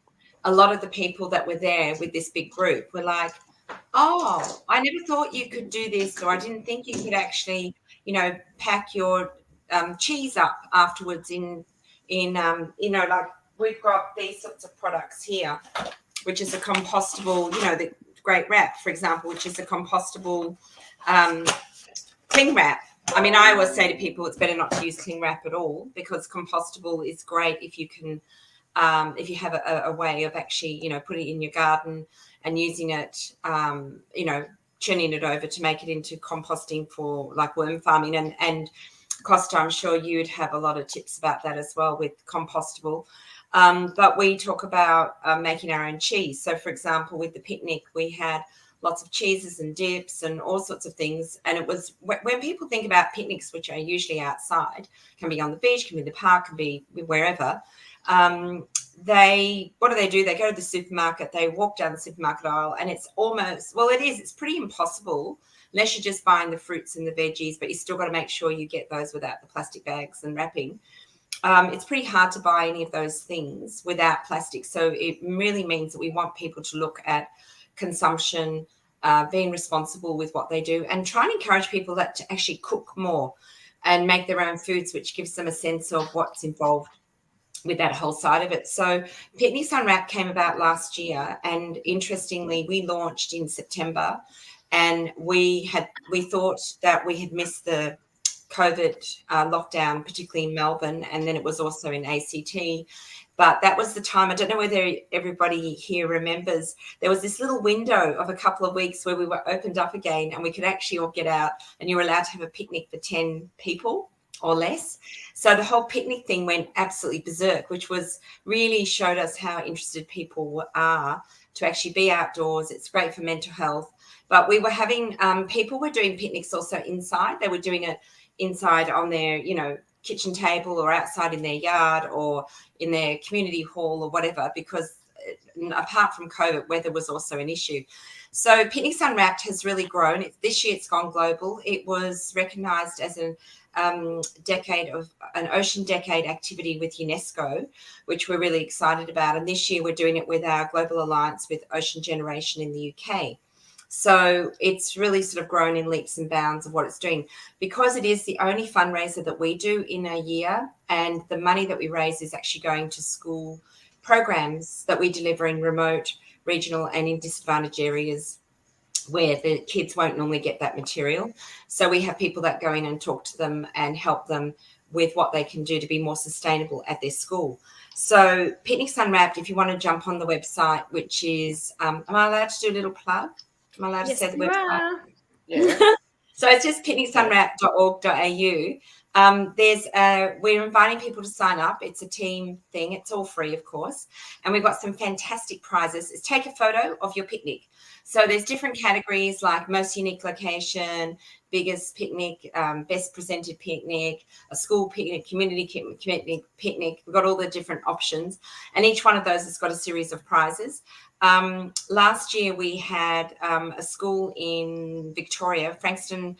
a lot of the people that were there with this big group were like, oh, I never thought you could do this, or I didn't think you could actually, you know, pack your cheese up afterwards in you know, like we've got these sorts of products here, which is a compostable, you know, the Great Wrap, for example, which is a compostable cling wrap. I mean, I always say to people it's better not to use cling wrap at all because compostable is great if you can, if you have a way of actually, you know, putting it in your garden and using it, you know, churning it over to make it into composting for like worm farming. And Costa, I'm sure you'd have a lot of tips about that as well with compostable. But we talk about making our own cheese. So, for example, with the picnic, we had lots of cheeses and dips and all sorts of things. And it was when people think about picnics, which are usually outside, can be on the beach, can be in the park, can be wherever. What do? They go to the supermarket, they walk down the supermarket aisle, and it's almost, well, it's pretty impossible unless you're just buying the fruits and the veggies, but you still got to make sure you get those without the plastic bags and wrapping. It's pretty hard to buy any of those things without plastic. So it really means that we want people to look at consumption, being responsible with what they do, and try and encourage people that to actually cook more and make their own foods, which gives them a sense of what's involved with that whole side of it. So Picnics Unwrapped came about last year, and interestingly, we launched in September, and we thought that we had missed the COVID lockdown, particularly in Melbourne, and then it was also in ACT. But that was the time, I don't know whether everybody here remembers, there was this little window of a couple of weeks where we were opened up again and we could actually all get out and you were allowed to have a picnic for 10 people or less. So the whole picnic thing went absolutely berserk, which was really showed us how interested people are to actually be outdoors. It's great for mental health. But we were having, people were doing picnics also inside. They were doing it inside on their, you know, kitchen table or outside in their yard or in their community hall or whatever, because apart from COVID, weather was also an issue. So Picnics Unwrapped has really grown. This year it's gone global. It was recognised as an ocean decade activity with UNESCO, which we're really excited about. And this year we're doing it with our global alliance with Ocean Generation in the UK. So it's really sort of grown in leaps and bounds of what it's doing, because it is the only fundraiser that we do in a year, and the money that we raise is actually going to school programs that we deliver in remote, regional and in disadvantaged areas where the kids won't normally get that material. So we have people that go in and talk to them and help them with what they can do to be more sustainable at their school. So Picnics Unwrapped, if you want to jump on the website, which is, am I allowed to do a little plug? Am I allowed to say the website? Yeah. So it's just picnicsunwrapped.org.au. We're inviting people to sign up. It's a team thing. It's all free, of course. And we've got some fantastic prizes. It's take a photo of your picnic. So there's different categories like most unique location, biggest picnic, best presented picnic, a school picnic, community picnic. We've got all the different options. And each one of those has got a series of prizes. Last year we had a school in Victoria, Frankston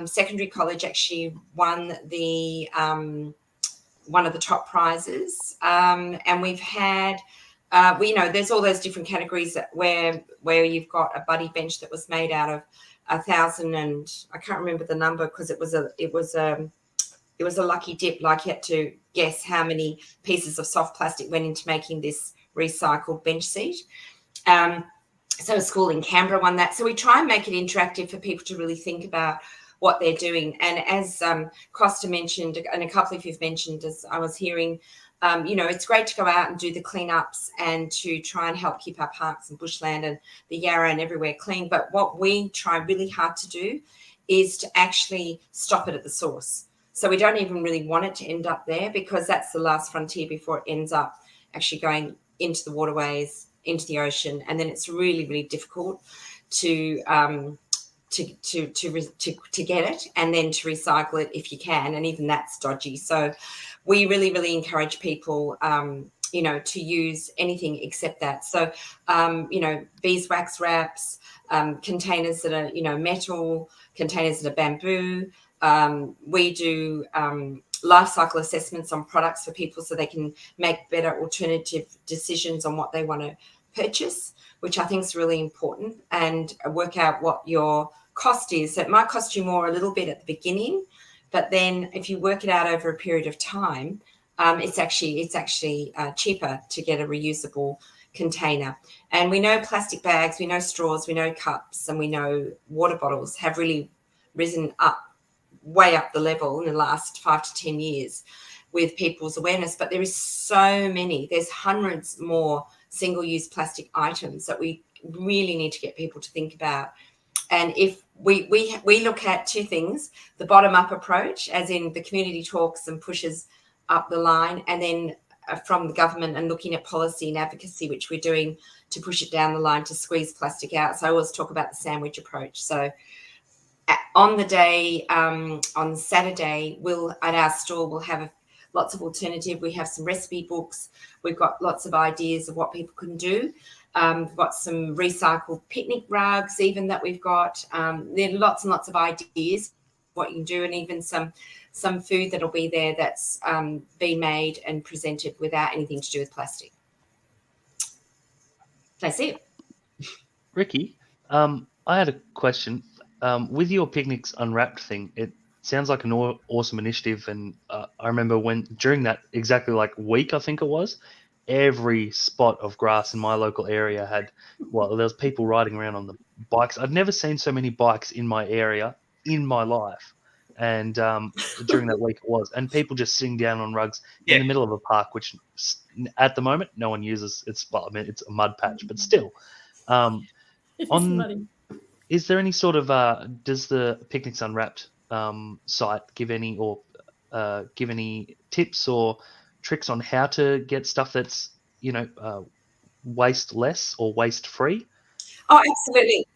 Secondary College, actually won the one of the top prizes, and we've had there's all those different categories where you've got a buddy bench that was made out of 1,000, and I can't remember the number because it was a lucky dip. Like you had to guess how many pieces of soft plastic went into making this recycled bench seat. So a school in Canberra won that. So we try and make it interactive for people to really think about what they're doing. And as Costa mentioned, and a couple of you've mentioned, as I was hearing, it's great to go out and do the cleanups and to try and help keep our parks and bushland and the Yarra and everywhere clean. But what we try really hard to do is to actually stop it at the source. So we don't even really want it to end up there, because that's the last frontier before it ends up actually going into the waterways, into the ocean, and then it's really, really difficult to get it and then to recycle it if you can, and even that's dodgy. So we really, really encourage people, to use anything except that. So, beeswax wraps, containers that are, metal, containers that are bamboo. We do life cycle assessments on products for people so they can make better alternative decisions on what they want to purchase, which I think is really important, and work out what your cost is. So it might cost you more a little bit at the beginning, but then if you work it out over a period of time, it's actually cheaper to get a reusable container. And we know plastic bags, we know straws, we know cups, and we know water bottles have really risen up, way up the level in the last 5 to 10 years with people's awareness. But there is so many, there's hundreds more single-use plastic items that we really need to get people to think about. And if we look at two things: the bottom-up approach, as in the community talks and pushes up the line, and then from the government and looking at policy and advocacy, which we're doing to push it down the line to squeeze plastic out. So I always talk about the sandwich approach. So on the day, on Saturday, at our store, we'll have lots of alternative. We have some recipe books. We've got lots of ideas of what people can do. We've got some recycled picnic rugs even that we've got. There are lots and lots of ideas what you can do, and even some food that'll be there that's been made and presented without anything to do with plastic. That's it. Ricky, I had a question. With your Picnics Unwrapped thing, it sounds like an awesome initiative. And I remember during that exactly week, I think it was, every spot of grass in my local area there was people riding around on the bikes. I've never seen so many bikes in my area in my life. And during that week it was, and people just sitting down on rugs in the middle of a park, which at the moment no one uses. It's a mud patch, but still. It's muddy. Is there any sort of does the Picnics Unwrapped site give any tips or tricks on how to get stuff that's waste less or waste free? Oh,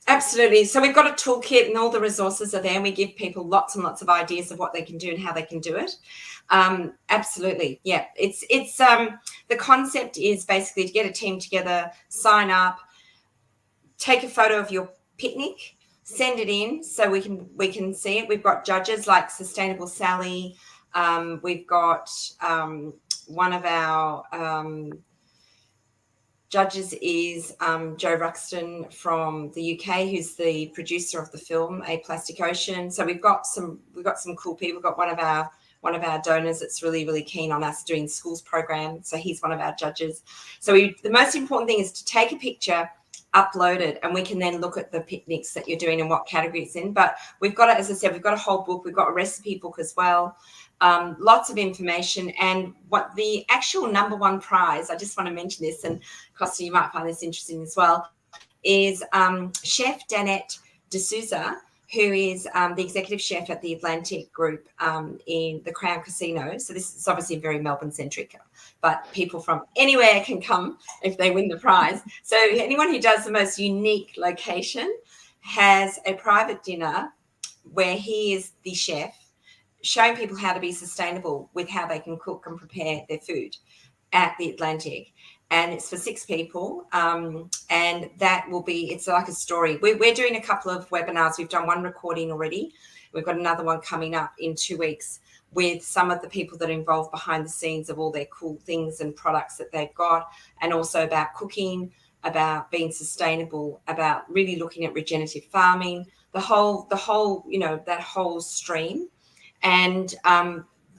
absolutely. So we've got a toolkit and all the resources are there, and we give people lots and lots of ideas of what they can do and how they can do it. Absolutely. Yeah. It's the concept is basically to get a team together, sign up, take a photo of your picnic, send it in so we can see it. We've got judges like Sustainable Sally. We've got one of our judges is Joe Ruxton from the UK, who's the producer of the film A Plastic Ocean. So we've got some cool people. We've got one of our donors that's really, really keen on us doing schools program. So he's one of our judges. So the most important thing is to take a picture, upload it, and we can then look at the picnics that you're doing and what category it's in. But we've got, as I said, we've got a whole book. We've got a recipe book as well. Lots of information. And what the actual number one prize, I just want to mention this, and Costa, you might find this interesting as well, is Chef Danette D'Souza, who is the executive chef at the Atlantic Group in the Crown Casino. So this is obviously very Melbourne-centric, but people from anywhere can come if they win the prize. So anyone who does the most unique location has a private dinner where he is the chef, showing people how to be sustainable with how they can cook and prepare their food at the Atlantic. And it's for 6 people. And that will be, it's like a story. We're doing a couple of webinars. We've done one recording already. We've got another one coming up in 2 weeks with some of the people that are involved behind the scenes of all their cool things and products that they've got, and also about cooking, about being sustainable, about really looking at regenerative farming, the whole, that whole stream. And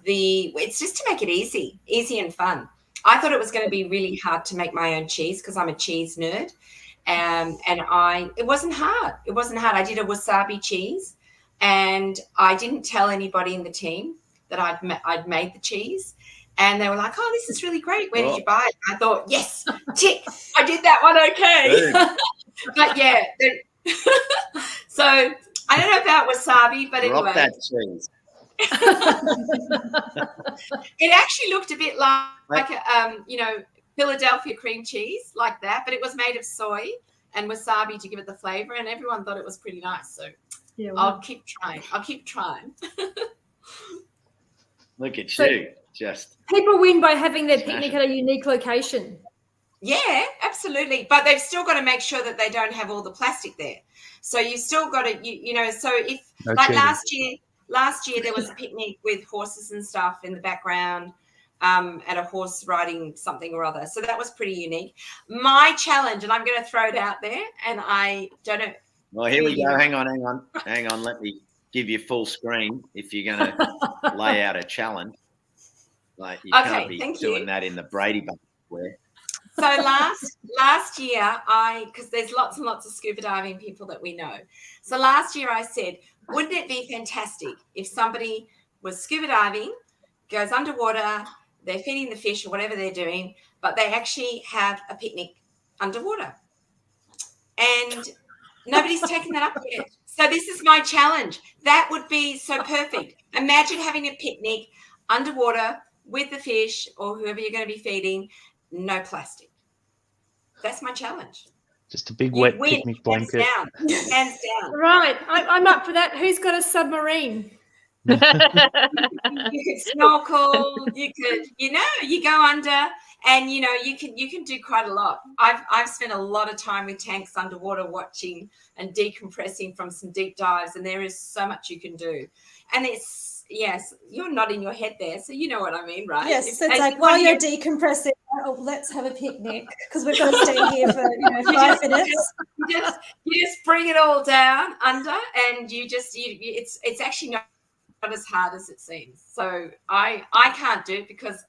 it's just to make it easy and fun. I thought it was going to be really hard to make my own cheese because I'm a cheese nerd. And it wasn't hard. It wasn't hard. I did a wasabi cheese, and I didn't tell anybody in the team that I'd made the cheese. And they were like, "Oh, this is really great. Where did you buy it?" I thought, yes, tick, I did that one okay. But yeah, so I don't know about wasabi, but anyway. Drop that cheese. It actually looked a bit like Philadelphia cream cheese, like that, but it was made of soy and wasabi to give it the flavor, and everyone thought it was pretty nice. So yeah, well, I'll keep trying. Look at you. Just people win by having their picnic at a unique location. Yeah, absolutely. But they've still got to make sure that they don't have all the plastic there. So you've still got to, so if last year there was a picnic with horses and stuff in the background, at a horse riding something or other. So that was pretty unique. My challenge, and I'm going to throw it out there, and I don't know. Well, here we go. Hang on. Let me give you full screen if you're going to lay out a challenge. Like you can't be doing that in the Brady Bunch square. So last year, because there's lots and lots of scuba diving people that we know. So last year I said, wouldn't it be fantastic if somebody was scuba diving, goes underwater, they're feeding the fish or whatever they're doing, but they actually have a picnic underwater. And nobody's taken that up yet. So this is my challenge. That would be so perfect. Imagine having a picnic underwater with the fish or whoever you're going to be feeding, no plastic. That's my challenge. Just a big wet picnic blanket. Hands down. Right. I'm up for that. Who's got a submarine? You could snorkel, you could, you go under, and you can do quite a lot. I've spent a lot of time with tanks underwater watching and decompressing from some deep dives, and there is so much you can do. And yes, you're nodding your head there, so you know what I mean, right? Yes, it's like while you're decompressing, let's have a picnic because we've got to stay here for 5 minutes. You just bring it all down under, and it's actually not as hard as it seems. So I can't do it because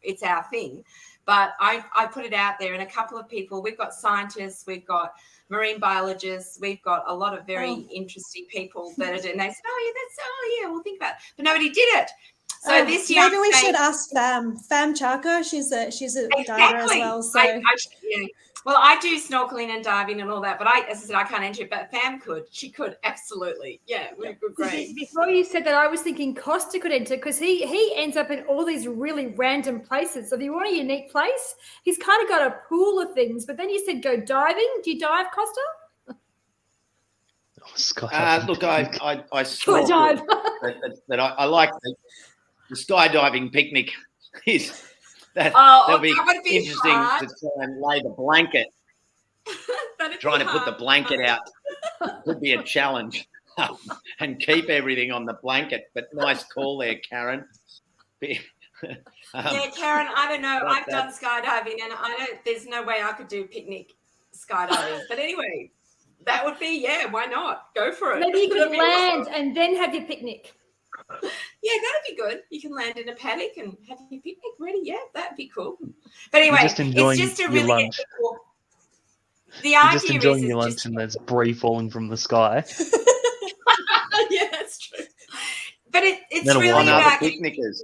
it's our thing, but I put it out there, and a couple of people, we've got scientists, we've got marine biologists, we've got a lot of very interesting people that are doing. They said, we'll think about it, but nobody did it. So this year, maybe we should ask Fam Charco. She's a diver as well. So well, I do snorkeling and diving and all that, but as I said, I can't enter it. But Fam could. She could absolutely. Yeah, great. Before you said that, I was thinking Costa could enter because he ends up in all these really random places. So if you want a unique place, he's kind of got a pool of things. But then you said go diving. Do you dive, Costa? Look, I saw that I like the skydiving picnic is that'll be interesting to try and lay the blanket. Trying to put the blanket out could be a challenge and keep everything on the blanket. But nice call there, Karen. Yeah, Karen, I don't know. but I've done skydiving, and there's no way I could do picnic skydiving. But anyway, that would be, why not? Go for it. Maybe you could That'd be land awesome. and then have your picnic. Yeah, that'd be good. You can land in a paddock and have your picnic ready. Yeah, that'd be cool. But anyway, You're just enjoying it's just a your really lunch. the You're idea just enjoying is your lunch, and there's brie falling from the sky. yeah, that's true. But it's Then a really on other about picnickers.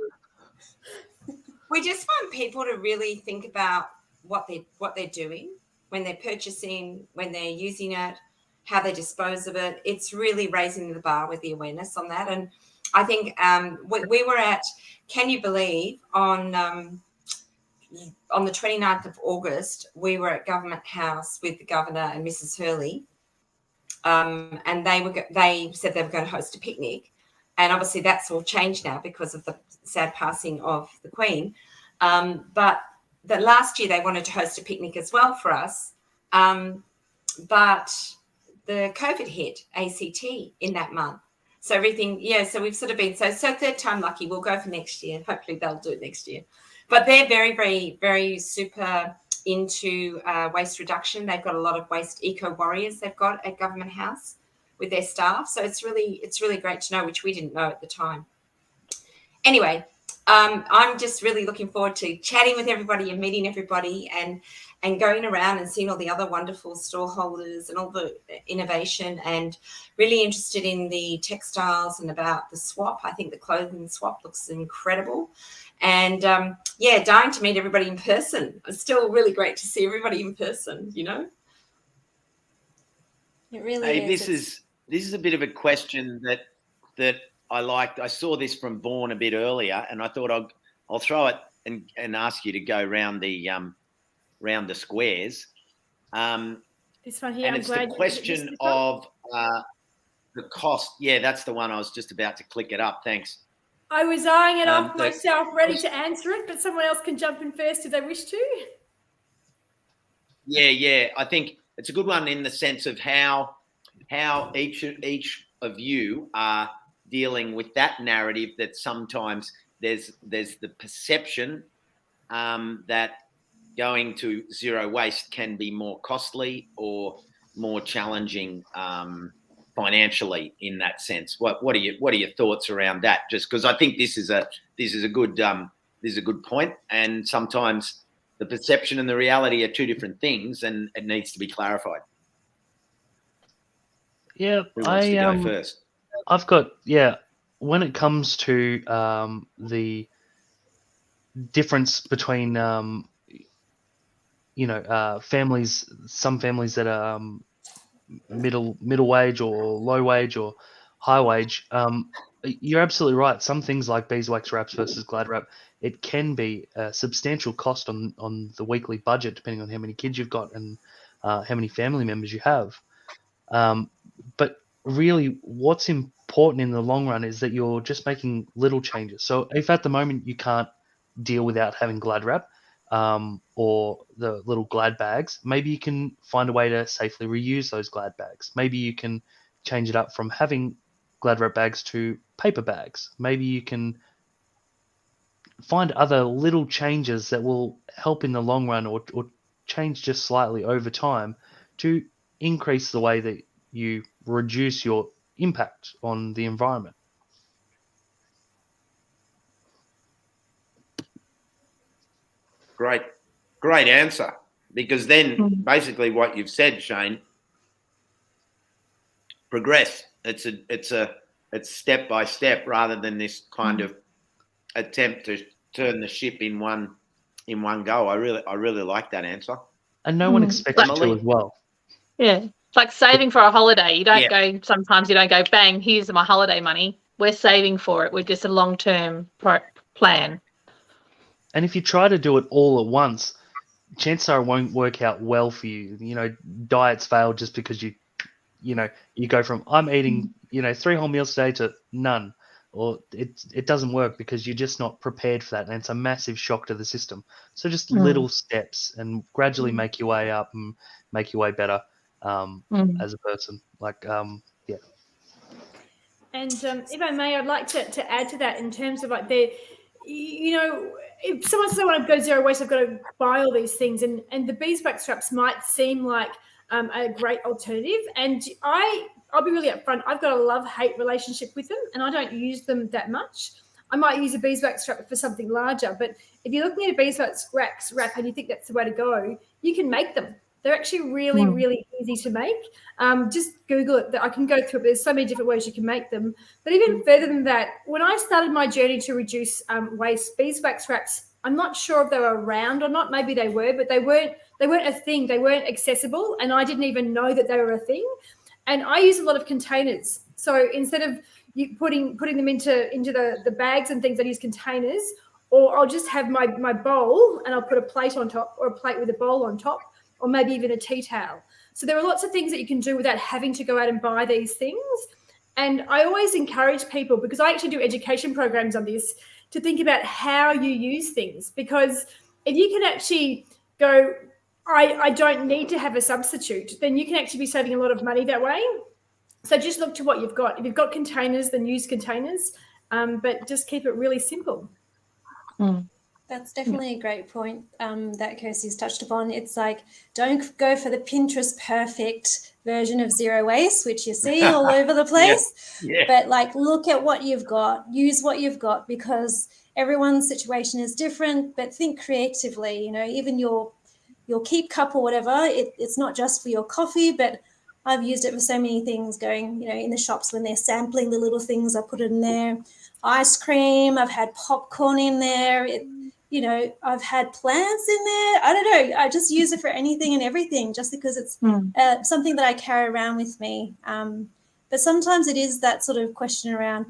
we just want people to really think about what they're doing when they're purchasing, when they're using it, how they dispose of it. It's really raising the bar with the awareness on that. And I think we were at, can you believe, on the 29th of August, we were at Government House with the Governor and Mrs. Hurley, and they said they were going to host a picnic. And obviously that's all changed now because of the sad passing of the Queen. But the last year they wanted to host a picnic as well for us. But the COVID hit ACT in that month. So everything, so we've sort of been, so third time lucky. We'll go for next year. Hopefully they'll do it next year. But they're very, very, very super into waste reduction. They've got a lot of waste eco warriors they've got at Government House with their staff. So it's really great to know, which we didn't know at the time. Anyway, I'm just really looking forward to chatting with everybody and meeting everybody and going around and seeing all the other wonderful stall holders and all the innovation, and really interested in the textiles and about the swap. I think the clothing swap looks incredible. And dying to meet everybody in person. It's still really great to see everybody in person, It really Hey, is. this is a bit of a question that I liked. I saw this from Vaughan a bit earlier, and I thought I'll throw it and ask you to go round the squares. This one here, and I'm it's glad the question of the cost. Yeah, that's the one. I was just about to click it up. Thanks. I was eyeing it off myself, ready to answer it, but someone else can jump in first if they wish to. Yeah. I think it's a good one in the sense of how each of you are dealing with that narrative that sometimes there's the perception that going to zero waste can be more costly or more challenging financially in that sense. What are your thoughts around that? Just because I think this is a good point, and sometimes the perception and the reality are two different things, and it needs to be clarified. Yeah, Who wants to go first? I've got, when it comes to the difference between families, some families that are middle wage or low wage or high wage, you're absolutely right. Some things like beeswax wraps versus glad wrap, it can be a substantial cost on the weekly budget, depending on how many kids you've got and how many family members you have. But really, what's important in the long run is that you're just making little changes. So if at the moment you can't deal without having glad wrap or the little glad bags, maybe you can find a way to safely reuse those glad bags. Maybe you can change it up from having glad wrap bags to paper bags. Maybe you can find other little changes that will help in the long run or change just slightly over time to increase the way that you reduce your impact on the environment. Great answer. Because then basically what you've said, Shane, progress. It's step by step rather than this kind of attempt to turn the ship in one go. I really like that answer. And no one expects you to as well. Yeah. It's like saving for a holiday. You don't go, sometimes you don't go, bang, here's my holiday money. We're saving for it. We're just a long-term plan. And if you try to do it all at once, chances are it won't work out well for you. Diets fail just because you go from I'm eating 3 whole meals a day to none, or it doesn't work because you're just not prepared for that, and it's a massive shock to the system. So just little steps and gradually make your way up and make your way better as a person. And if I may, I'd like to add to that in terms of like you know, if someone says I want to go zero waste, I've got to buy all these things, and the beeswax straps might seem like a great alternative. And I'll be really upfront. I've got a love-hate relationship with them, and I don't use them that much. I might use a beeswax strap for something larger, but if you're looking at a beeswax wrap and you think that's the way to go, you can make them. They're actually really, really easy to make. Just Google it. I can go through it. There's so many different ways you can make them. But even further than that, when I started my journey to reduce waste, beeswax wraps, I'm not sure if they were around or not. Maybe they were, but they weren't a thing. They weren't accessible, and I didn't even know that they were a thing. And I use a lot of containers. So instead of you putting them into the bags and things, I use containers, or I'll just have my bowl and I'll put a plate on top, or a plate with a bowl on top, or maybe even a tea towel. So there are lots of things that you can do without having to go out and buy these things. And I always encourage people, because I actually do education programs on this, to think about how you use things. Because if you can actually go, I don't need to have a substitute, then you can actually be saving a lot of money that way. So just look to what you've got. If you've got containers, then use containers, but just keep it really simple. That's definitely a great point that Kirsty's touched upon. It's like, don't go for the Pinterest perfect version of zero waste, which you see all over the place. Yeah. But like, look at what you've got, use what you've got, because everyone's situation is different. But think creatively. You know, even your keep cup or whatever, it's not just for your coffee, but I've used it for so many things. Going, you know, in the shops when they're sampling the little things, I put it in there. Ice cream, I've had popcorn in there. You know, I've had plants in there. I don't know. I just use it for anything and everything, just because it's something that I carry around with me. But sometimes it is that sort of question around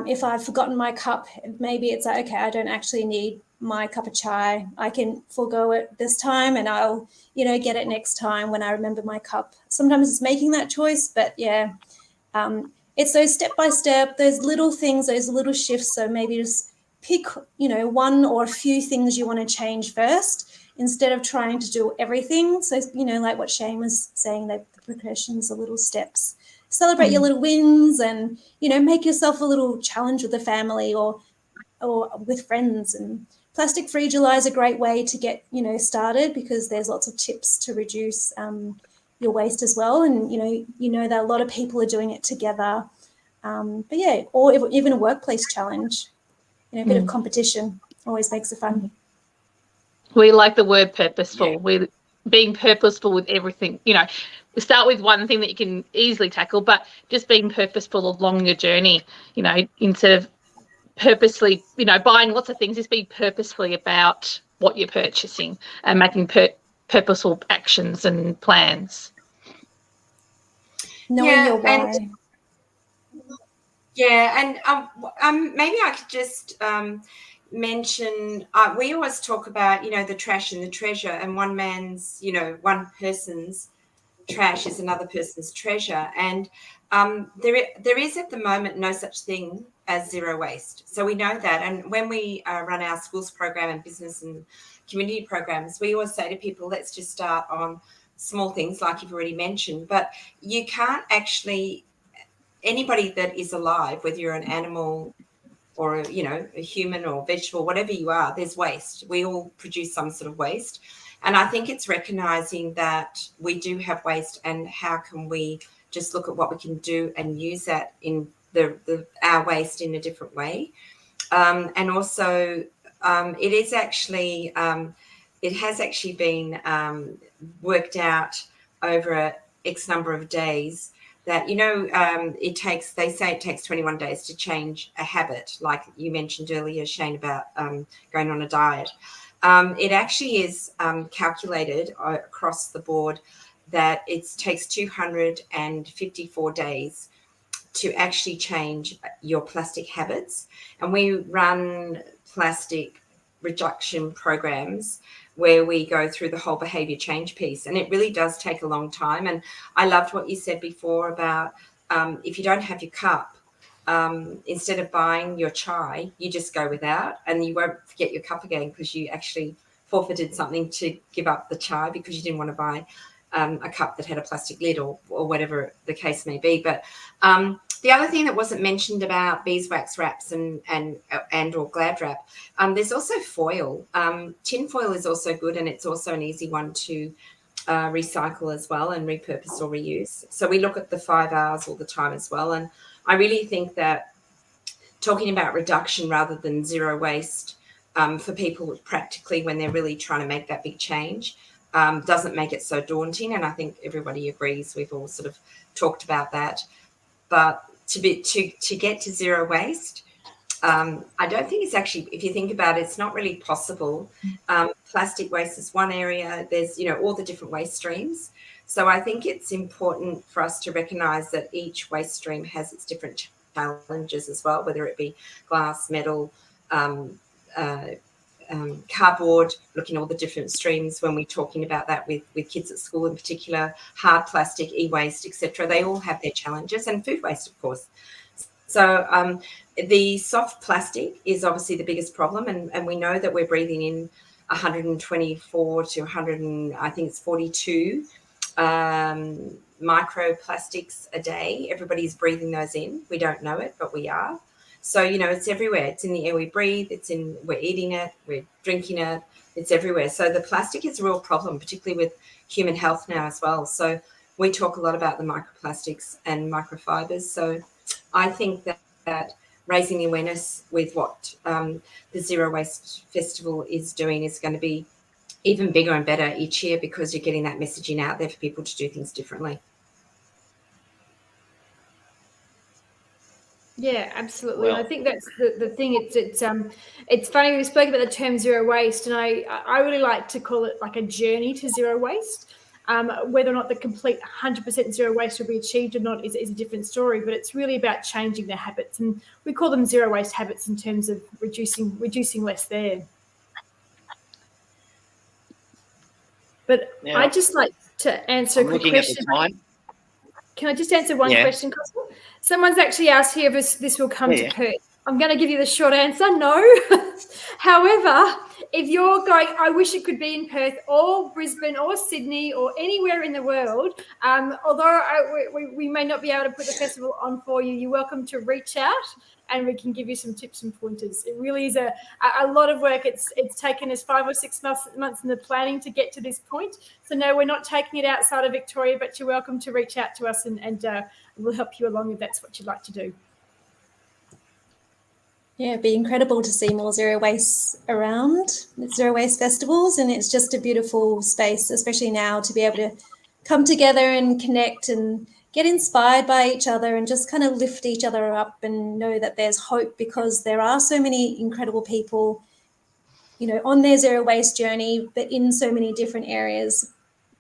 if I've forgotten my cup, maybe it's like, okay, I don't actually need my cup of chai. I can forego it this time, and I'll, you know, get it next time when I remember my cup. Sometimes it's making that choice, but yeah, it's those step-by-step, those little things, those little shifts. So maybe just pick, you know, one or a few things you want to change first, instead of trying to do everything. So, you know, like what Shane was saying, that the progressions are little steps. Celebrate your little wins, and, you know, make yourself a little challenge with the family or with friends. And Plastic-Free July is a great way to get, you know, started, because there's lots of tips to reduce your waste as well. And, you know that a lot of people are doing it together. But yeah, or even a workplace challenge. You know, a bit of competition always makes it fun. We like the word purposeful. Yeah. We're being purposeful with everything. You know, we start with one thing that you can easily tackle, but just being purposeful along your journey, you know, instead of purposely, you know, buying lots of things, just be purposefully about what you're purchasing and making purposeful actions and plans. Knowing your why. Yeah, and maybe I could just mention, we always talk about, you know, the trash and the treasure, and one person's trash is another person's treasure. And there is at the moment no such thing as zero waste. So we know that. And when we run our schools program and business and community programs, we always say to people, let's just start on small things like you've already mentioned. But you can't actually... Anybody that is alive, whether you're an animal or, you know, a human or vegetable, whatever you are, there's waste. We all produce some sort of waste. And I think it's recognizing that we do have waste, and how can we just look at what we can do and use that in our waste in a different way. And also it has actually been worked out over X number of days that, you know, they say it takes 21 days to change a habit, like you mentioned earlier, Shane, about going on a diet. It actually is calculated across the board that it takes 254 days to actually change your plastic habits. And we run plastic reduction programs where we go through the whole behaviour change piece, and it really does take a long time. And I loved what you said before about if you don't have your cup, instead of buying your chai, you just go without, and you won't forget your cup again because you actually forfeited something to give up the chai because you didn't want to buy a cup that had a plastic lid or whatever the case may be. But The other thing that wasn't mentioned about beeswax wraps and or glad wrap, there's also foil. Tin foil is also good, and it's also an easy one to recycle as well and repurpose or reuse. So we look at the 5 hours all the time as well. And I really think that talking about reduction rather than zero waste for people practically when they're really trying to make that big change doesn't make it so daunting. And I think everybody agrees. We've all sort of talked about that. But to get to zero waste, I don't think it's actually, if you think about it, it's not really possible. Plastic waste is one area. There's, all the different waste streams. So I think it's important for us to recognise that each waste stream has its different challenges as well, whether it be glass, metal, cardboard, looking at all the different streams when we're talking about that with kids at school in particular, hard plastic, e-waste, etc. They all have their challenges, and food waste, of course. So the soft plastic is obviously the biggest problem, and we know that we're breathing in 124 to 100, I think it's 42 microplastics a day. Everybody's breathing those in. We don't know it, but we are. So, it's everywhere. It's in the air we breathe. We're eating it. We're drinking it. It's everywhere. So the plastic is a real problem, particularly with human health now as well. So we talk a lot about the microplastics and microfibers. So I think that raising the awareness with what the Zero Waste Festival is doing is going to be even bigger and better each year, because you're getting that messaging out there for people to do things differently. Yeah, absolutely. Well, And I think that's the thing. It's funny we spoke about the term zero waste, and I really like to call it like a journey to zero waste. Whether or not the complete 100% zero waste will be achieved or not is a different story, but it's really about changing their habits, and we call them zero waste habits in terms of reducing less there. But now, I'd just like to answer a quick question. At the time. Can I just answer one question, Costa? Someone's actually asked here if this will come to Perth. I'm going to give you the short answer, no. However, if you're going, I wish it could be in Perth or Brisbane or Sydney or anywhere in the world, although we may not be able to put the festival on for you, you're welcome to reach out and we can give you some tips and pointers. It really is a lot of work. It's taken us 5 or 6 months in the planning to get to this point. So no, we're not taking it outside of Victoria, but you're welcome to reach out to us and we'll help you along if that's what you'd like to do. Yeah, it'd be incredible to see more zero waste around, zero waste festivals, and it's just a beautiful space, especially now, to be able to come together and connect and get inspired by each other and just kind of lift each other up and know that there's hope, because there are so many incredible people, on their zero waste journey, but in so many different areas,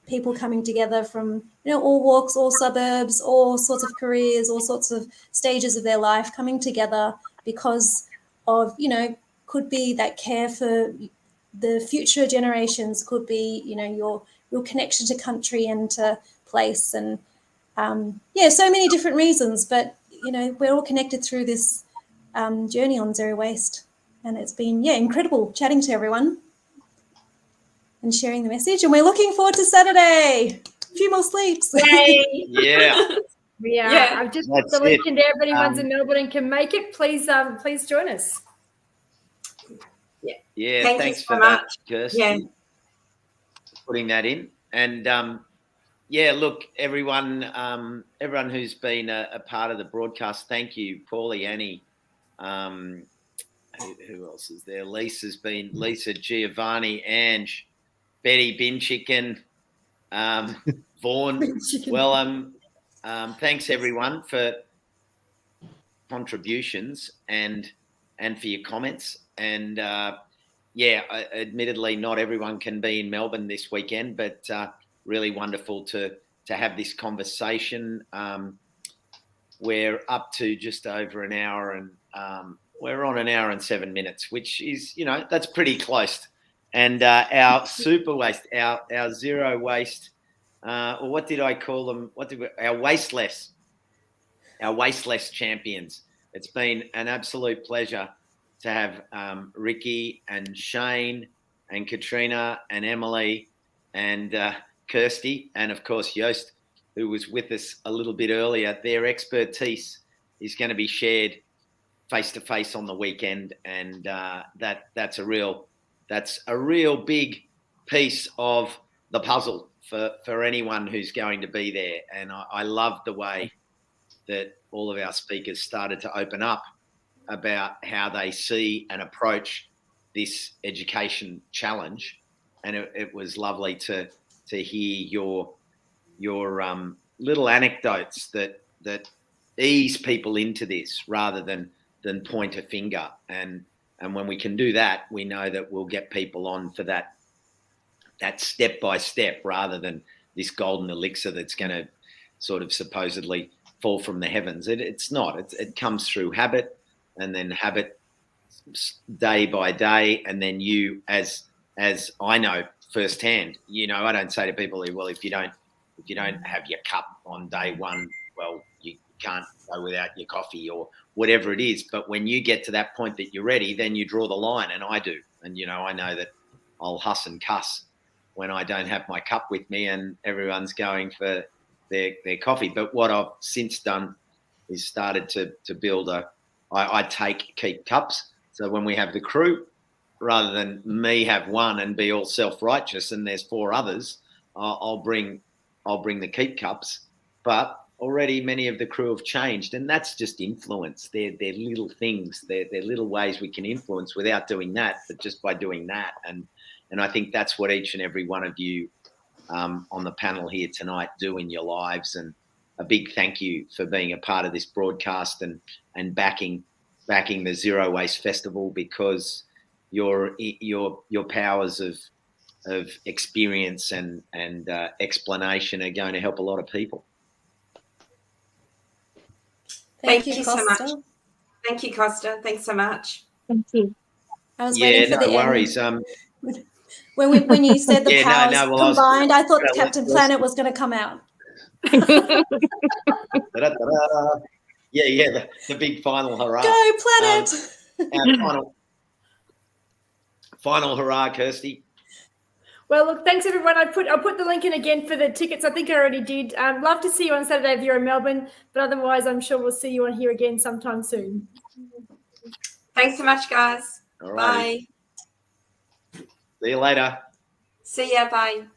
people coming together from, all walks, all suburbs, all sorts of careers, all sorts of stages of their life coming together because of, could be that care for the future generations, could be, your connection to country and to place, and so many different reasons. But, we're all connected through this journey on zero waste. And it's been, incredible chatting to everyone and sharing the message. And we're looking forward to Saturday. A few more sleeps. Yay. Yeah. Yeah, I've just put the link in there. If anyone's in Melbourne and can make it, please join us. Yeah, thanks so for much. that, Kirsty, putting that in. And look, everyone who's been a part of the broadcast, thank you, Paulie, Annie. Who else is there? Lisa, Giovanni, Ange, Betty, Bin Chicken, Vaughan. Well, thanks everyone for contributions and for your comments. And admittedly, not everyone can be in Melbourne this weekend, but really wonderful to have this conversation. We're up to just over an hour, and we're on an hour and 7 minutes, which is, that's pretty close. And our super waste, our zero waste, or what did I call them? Our wasteless champions. It's been an absolute pleasure to have Ricky and Shane and Katrina and Emily and Kirsty, and of course Joost, who was with us a little bit earlier. Their expertise is going to be shared face to face on the weekend, and that's a real big piece of the puzzle for anyone who's going to be there. And I love the way that all of our speakers started to open up about how they see and approach this education challenge, and it was lovely to hear your little anecdotes that ease people into this rather than point a finger. And when we can do that, we know that we'll get people on for that step by step rather than this golden elixir that's going to sort of supposedly fall from the heavens. It's not. It comes through habit, and then habit day by day, and then you, as I know firsthand, I don't say to people, well, if you don't have your cup on day one, well, you can't go without your coffee or whatever it is. But when you get to that point that you're ready, then you draw the line, and I do. And I know that I'll huss and cuss when I don't have my cup with me and everyone's going for their coffee. But what I've since done is started to build I keep cups. So when we have the crew, rather than me have one and be all self-righteous and there's 4 others, I'll bring the keep cups. But already many of the crew have changed, and that's just influence. They're little things. They're little ways we can influence without doing that, but just by doing that. And I think that's what each and every one of you on the panel here tonight do in your lives. And a big thank you for being a part of this broadcast and backing the Zero Waste Festival, because your powers of experience and explanation are going to help a lot of people. Thank you so much. Thank you, Costa. Thanks so much. Thank you. I was waiting for the worries. end. When you said the powers combined, I thought Captain Planet was going to come out. Yeah, the big final hurrah. Go Planet! Final hurrah, Kirsty. Well, look, thanks everyone. I'll put the link in again for the tickets. I think I already did. Love to see you on Saturday if you're in Melbourne, but otherwise I'm sure we'll see you on here again sometime soon. Thanks so much, guys. All right. Bye. See you later. See ya. Bye.